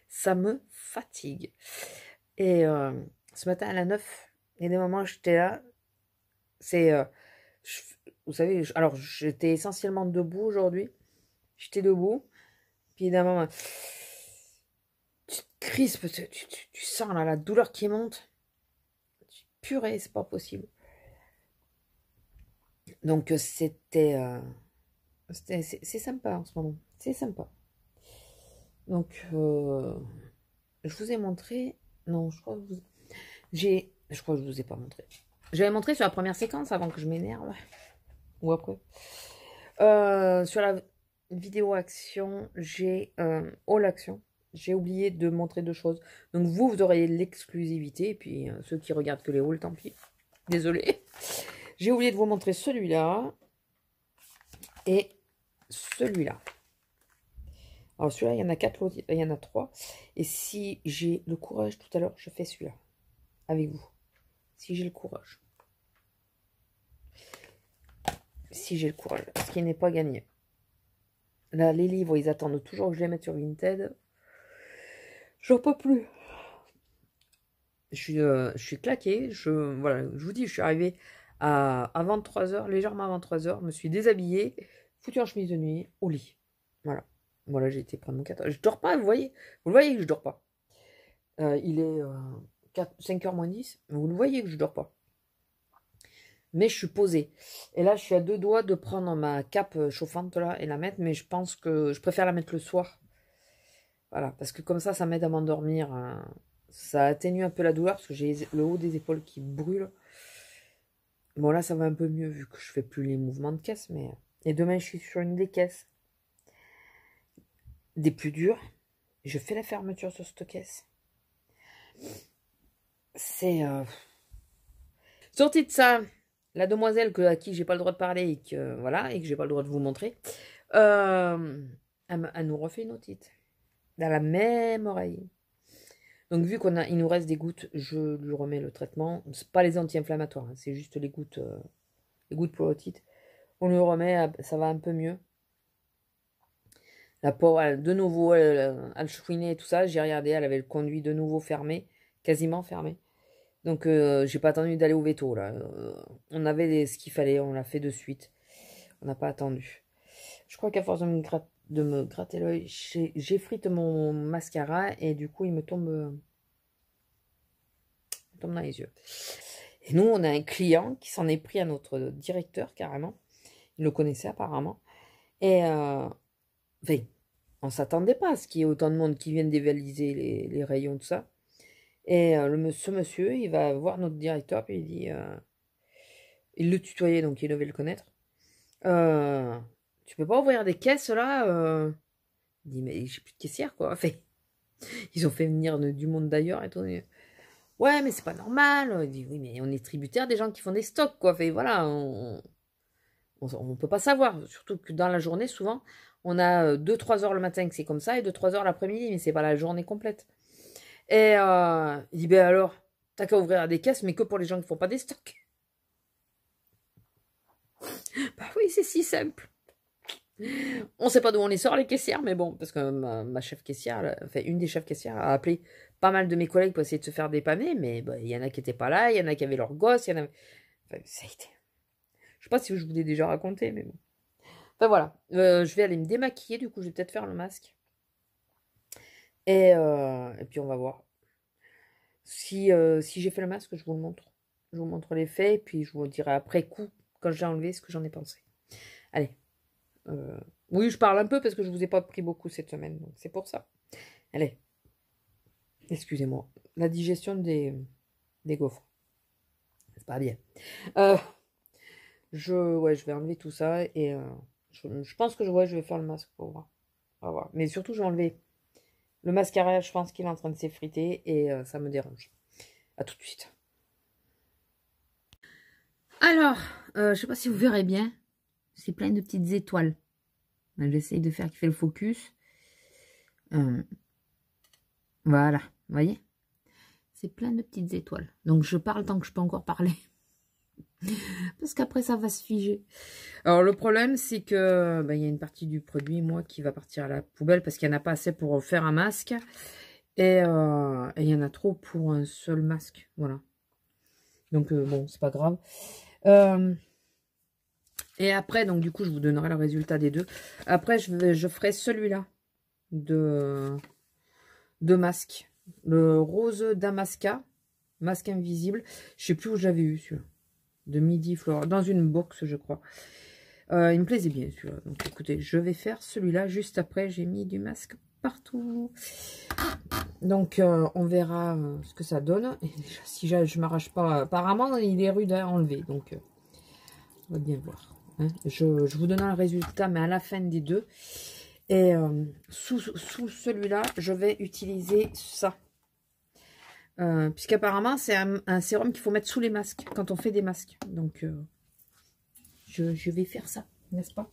Ça me fatigue. Et ce matin à la 9, il y a des moments où j'étais là. Vous savez, alors j'étais essentiellement debout aujourd'hui. J'étais debout. Puis d'un moment, tu te crispes, tu sens là, la douleur qui monte. Purée, c'est pas possible. Donc c'est sympa en ce moment. C'est sympa. Donc je vous ai montré. Non, je crois que je vous ai pas montré. J'avais montré sur la première séquence avant que je m'énerve. Ou après. Sur la vidéo action, j'ai all action. J'ai oublié de montrer deux choses. Donc vous aurez l'exclusivité. Et puis ceux qui regardent que les hauls, tant pis. Désolé. J'ai oublié de vous montrer celui-là. Et celui-là. Alors celui-là, il y en a 4, il y en a 3. Et si j'ai le courage tout à l'heure, je fais celui-là. Avec vous. Si j'ai le courage. Si j'ai le courage. Ce qui n'est pas gagné. Là, les livres, ils attendent toujours que je les mette sur Vinted. J'en peux plus. Je suis claquée. Voilà, je vous dis, je suis arrivée à 23h, légèrement avant 3h. Je me suis déshabillée, foutue en chemise de nuit, au lit. Voilà. Voilà, j'ai été prendre mon 4. Je dors pas, vous voyez. Vous le voyez que je dors pas. Il est 5h moins 10. Vous le voyez que je dors pas. Mais je suis posée. Et là, je suis à deux doigts de prendre ma cape chauffante là et la mettre. Mais je pense que je préfère la mettre le soir. Voilà, parce que comme ça m'aide à m'endormir. Ça atténue un peu la douleur parce que j'ai le haut des épaules qui brûle. Bon, là, ça va un peu mieux vu que je fais plus les mouvements de caisse. Et demain, je suis sur une des caisses. Des plus dures. Je fais la fermeture sur cette caisse. C'est... Sorti de ça, la demoiselle à qui j'ai pas le droit de parler et que, voilà, et que j'ai pas le droit de vous montrer, elle nous refait une otite. Dans la même oreille. Donc vu il nous reste des gouttes, je lui remets le traitement. C'est pas les anti-inflammatoires, hein, c'est juste les gouttes pour l'otite. On lui remet, ça va un peu mieux. La pauvre, de nouveau, elle chouinait et tout ça. J'ai regardé, elle avait le conduit de nouveau fermé, quasiment fermé. Donc, j'ai pas attendu d'aller au veto, là. On avait ce qu'il fallait, on l'a fait de suite. On n'a pas attendu. Je crois qu'à force de me gratter l'œil, j'effrite mon mascara et du coup, il me tombe dans les yeux. Et nous, on a un client qui s'en est pris à notre directeur, carrément. Il le connaissait apparemment. Et, enfin, on s'attendait pas à ce qu'il y ait autant de monde qui vienne dévaliser les rayons, tout ça. Et ce monsieur, il va voir notre directeur, puis il dit... il le tutoyait, donc il devait le connaître. Tu peux pas ouvrir des caisses, là Il dit, mais j'ai plus de caissière, quoi. Enfin, ils ont fait venir du monde d'ailleurs et tout. Ouais, mais c'est pas normal. Il dit, oui, mais on est tributaire des gens qui font des stocks, quoi. Enfin, voilà, on peut pas savoir. Surtout que dans la journée, souvent, on a 2-3 heures le matin que c'est comme ça et 2-3 heures l'après-midi, mais c'est pas la journée complète. Et il dit, ben alors, t'as qu'à ouvrir des caisses, mais que pour les gens qui font pas des stocks. Bah oui, c'est si simple. On sait pas d'où on les sort, les caissières, mais bon, parce que ma chef caissière, enfin, une des chefs caissières a appelé pas mal de mes collègues pour essayer de se faire dépanner, mais bah, il y en a qui étaient pas là, il y en a qui avaient leurs gosses, il y en a... Enfin, ça a été... Je sais pas si je vous l'ai déjà raconté, mais bon. Enfin voilà, je vais aller me démaquiller, du coup je vais peut-être faire le masque. Et puis on va voir. Si j'ai fait le masque, je vous le montre. Je vous montre les faits, et puis je vous dirai après coup, quand j'ai enlevé, ce que j'en ai pensé. Allez. Oui, je parle un peu parce que je vous ai pas pris beaucoup cette semaine, donc c'est pour ça. Allez. Excusez-moi. La digestion des gaufres. C'est pas bien. Je vais enlever tout ça et je pense que je vais faire le masque pour voir. On va voir. Mais surtout, je vais enlever le mascara. Je pense qu'il est en train de s'effriter et ça me dérange. À tout de suite. Alors, je sais pas si vous verrez bien. C'est plein de petites étoiles. J'essaye de faire kiffer le focus. Voilà, vous voyez? C'est plein de petites étoiles. Donc, je parle tant que je peux encore parler. Parce qu'après, ça va se figer. Alors, le problème, c'est que il y a une partie du produit, moi, qui va partir à la poubelle parce qu'il n'y en a pas assez pour faire un masque. Et il y en a trop pour un seul masque. Voilà. Donc, bon, c'est pas grave. Et après, donc, du coup, je vous donnerai le résultat des deux. Après, je ferai celui-là de masque. Le rose Damasca, masque invisible. Je sais plus où j'avais eu celui-là. De Midi Flora, dans une box, je crois. Il me plaisait bien celui-là. Donc écoutez, je vais faire celui-là juste après. J'ai mis du masque partout. Donc on verra ce que ça donne. Et déjà, si je m'arrache pas, apparemment il est rude à enlever. Donc on va bien voir. Hein. Je vous donnerai le résultat, mais à la fin des deux. Et sous celui-là, je vais utiliser ça. Puisqu'apparemment, c'est un sérum qu'il faut mettre sous les masques, quand on fait des masques. Donc, je vais faire ça, n'est-ce pas?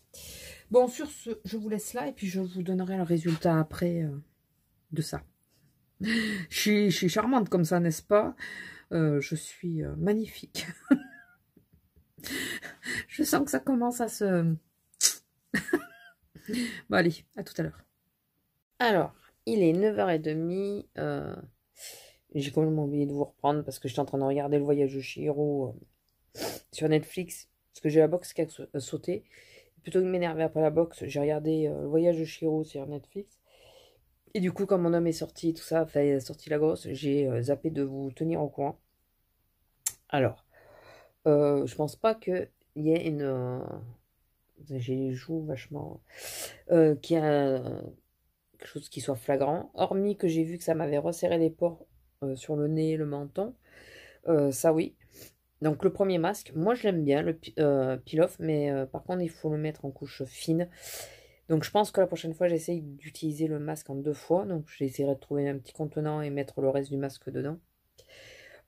Bon, sur ce, je vous laisse là, et puis je vous donnerai le résultat après de ça. Je suis charmante comme ça, n'est-ce pas? Je suis magnifique. Je sens que ça commence à se... Bon, allez, à tout à l'heure. Alors, il est 9h30. J'ai complètement oublié de vous reprendre parce que j'étais en train de regarder Le Voyage de Chihiro sur Netflix. Parce que j'ai la box qui a sauté. Plutôt que de m'énerver après la box, j'ai regardé Le Voyage de Chihiro sur Netflix. Et du coup, quand mon homme est sorti, tout ça, enfin, sorti la grosse, j'ai zappé de vous tenir au courant. Alors, je pense pas qu'il y ait une... j'ai les joues vachement... qu'il y a quelque chose qui soit flagrant. Hormis que j'ai vu que ça m'avait resserré les pores sur le nez, le menton. Ça, oui. Donc, le premier masque, moi, je l'aime bien, le peel-off, mais par contre, il faut le mettre en couche fine. Donc, je pense que la prochaine fois, j'essaye d'utiliser le masque en 2 fois. Donc, j'essaierai de trouver un petit contenant et mettre le reste du masque dedans.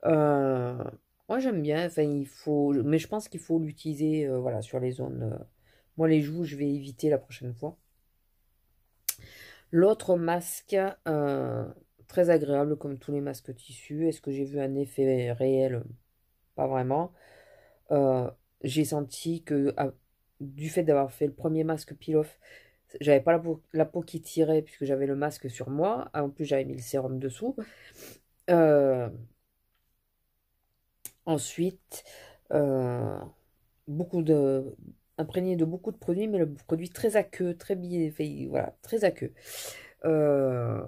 Moi, j'aime bien. Enfin, il faut... Mais je pense qu'il faut l'utiliser voilà, sur les zones... Moi, les joues, je vais éviter la prochaine fois. L'autre masque, très agréable comme tous les masques tissus. Est-ce que j'ai vu un effet réel? Pas vraiment. J'ai senti que du fait d'avoir fait le premier masque peel-off, J'avais pas la peau qui tirait puisque j'avais le masque sur moi. En plus, j'avais mis le sérum dessous. Euh, ensuite, euh, beaucoup de imprégné de beaucoup de produits, mais le produit très aqueux, très bien, fait, voilà, très aqueux. Euh,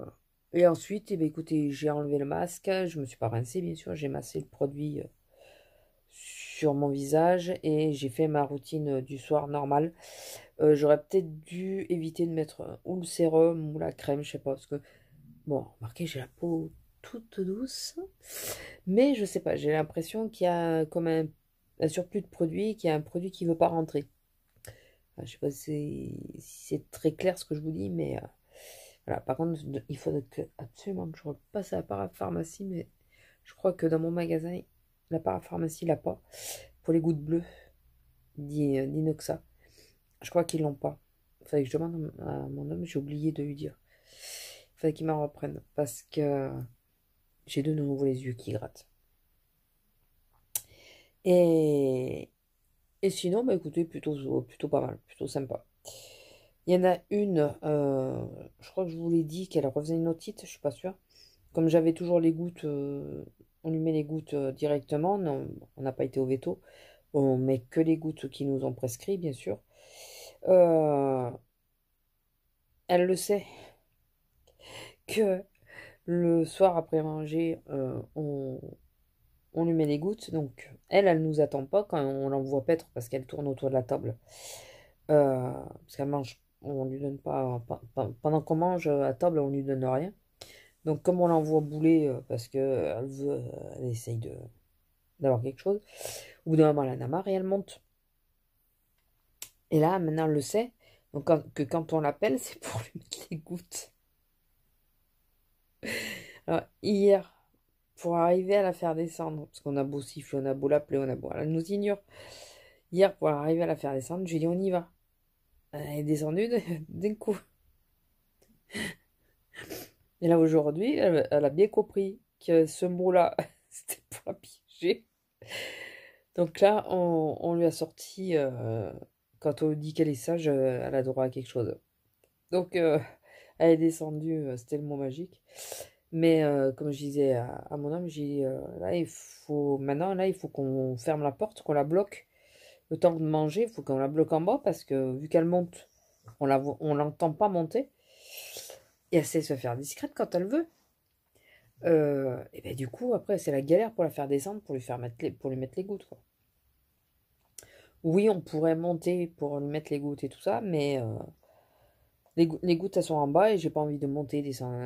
et ensuite, eh bien, écoutez, j'ai enlevé le masque, je me suis pas rincée, bien sûr, j'ai massé le produit sur mon visage et j'ai fait ma routine du soir normale. J'aurais peut-être dû éviter de mettre ou le sérum ou la crème, je sais pas, parce que, bon, remarquez, j'ai la peau toute douce, mais je sais pas, j'ai l'impression qu'il y a comme un surplus de produit, qu'il y a un produit qui veut pas rentrer. Je sais pas si c'est très clair ce que je vous dis, mais voilà. Par contre, il faut absolument que je repasse à la parapharmacie, mais je crois que dans mon magasin, la parapharmacie l'a pas. Pour les gouttes bleues d'Inoxa, je crois qu'ils l'ont pas. Il fallait que je demande à mon homme, j'ai oublié de lui dire. Il fallait qu'il m'en reprenne parce que j'ai de nouveau les yeux qui grattent. Et, et sinon, bah écoutez, plutôt pas mal, plutôt sympa. Il y en a une, je crois que je vous l'ai dit, qu'elle refaisait une otite, je suis pas sûre. Comme j'avais toujours les gouttes, on lui met les gouttes directement, non, on n'a pas été au veto. On met que les gouttes qui nous ont prescrit, bien sûr. Euh, elle le sait que le soir après manger, on lui met les gouttes. Donc, elle nous attend pas quand on l'envoie paître parce qu'elle tourne autour de la table. Parce qu'elle mange, on lui donne pas, pendant qu'on mange à table, on lui donne rien. Donc, comme on l'envoie bouler parce que elle essaye d'avoir quelque chose, au bout d'un moment, elle en a marre et elle monte. Et là, maintenant, elle le sait. Donc, que quand on l'appelle, c'est pour lui mettre les gouttes. Alors, hier, pour arriver à la faire descendre, parce qu'on a beau siffler, on a beau l'appeler, on a beau, elle nous ignore. Hier, pour arriver à la faire descendre, j'ai dit on y va. Elle est descendue d'un coup. Et là, aujourd'hui, elle a bien compris que ce mot-là, c'était pour la piéger. Donc là, on lui a sorti, quand on dit qu'elle est sage, elle a droit à quelque chose. Donc, elle est descendue, c'était le mot magique. Mais comme je disais à mon homme, j'ai dit, là, maintenant, là, il faut qu'on ferme la porte, qu'on la bloque. Le temps de manger, il faut qu'on la bloque en bas parce que vu qu'elle monte, on l'entend pas monter. Et elle sait se faire discrète quand elle veut. Et ben du coup, après, c'est la galère pour la faire descendre, pour lui mettre les gouttes, quoi. Oui, on pourrait monter pour lui mettre les gouttes et tout ça, mais les gouttes, elles sont en bas et j'ai pas envie de monter, descendre.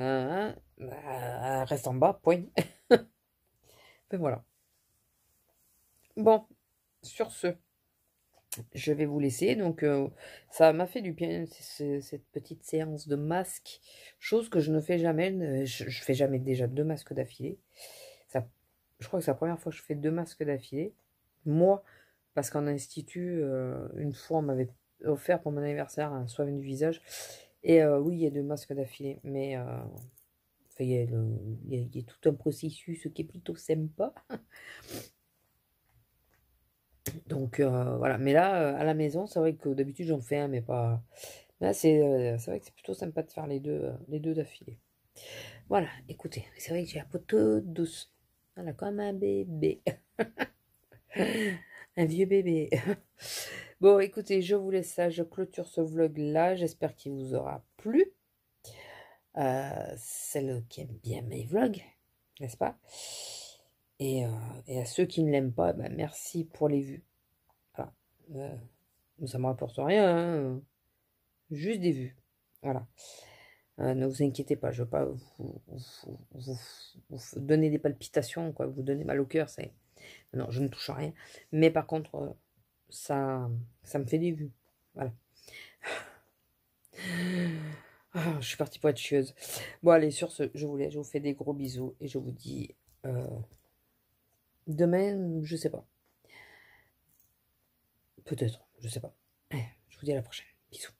Elle reste en bas, point. Ben voilà. Bon, sur ce, je vais vous laisser. Donc, ça m'a fait du bien, cette petite séance de masques, chose que je ne fais jamais. Je fais jamais déjà 2 masques d'affilée. Ça, je crois que c'est la première fois que je fais 2 masques d'affilée. Moi, parce qu'en institut, une fois, on m'avait offert pour mon anniversaire un soin du visage. Et oui, il y a 2 masques d'affilée. Mais enfin, il y a tout un processus qui est plutôt sympa. Donc voilà, mais là, à la maison, c'est vrai que d'habitude j'en fais un, mais pas. Là, c'est vrai que c'est plutôt sympa de faire les deux d'affilée. Voilà, écoutez, c'est vrai que j'ai la peau toute douce. Voilà, comme un bébé. Un vieux bébé. Bon, écoutez, je vous laisse ça, je clôture ce vlog-là. J'espère qu'il vous aura plu. Celle qui aime bien mes vlogs, n'est-ce pas? Et à ceux qui ne l'aiment pas, ben, merci pour les vues. Voilà. Ça ne me rapporte rien, hein. Juste des vues. Voilà. Ne vous inquiétez pas, je ne veux pas vous donner des palpitations, quoi, vous donner mal au cœur. Non, je ne touche à rien. Mais par contre, ça me fait des vues. Voilà. Ah, je suis partie pour être chieuse. Bon, allez, sur ce, je vous laisse. Je vous fais des gros bisous. Et je vous dis demain, je sais pas. Peut-être, je sais pas. Je vous dis à la prochaine. Bisous.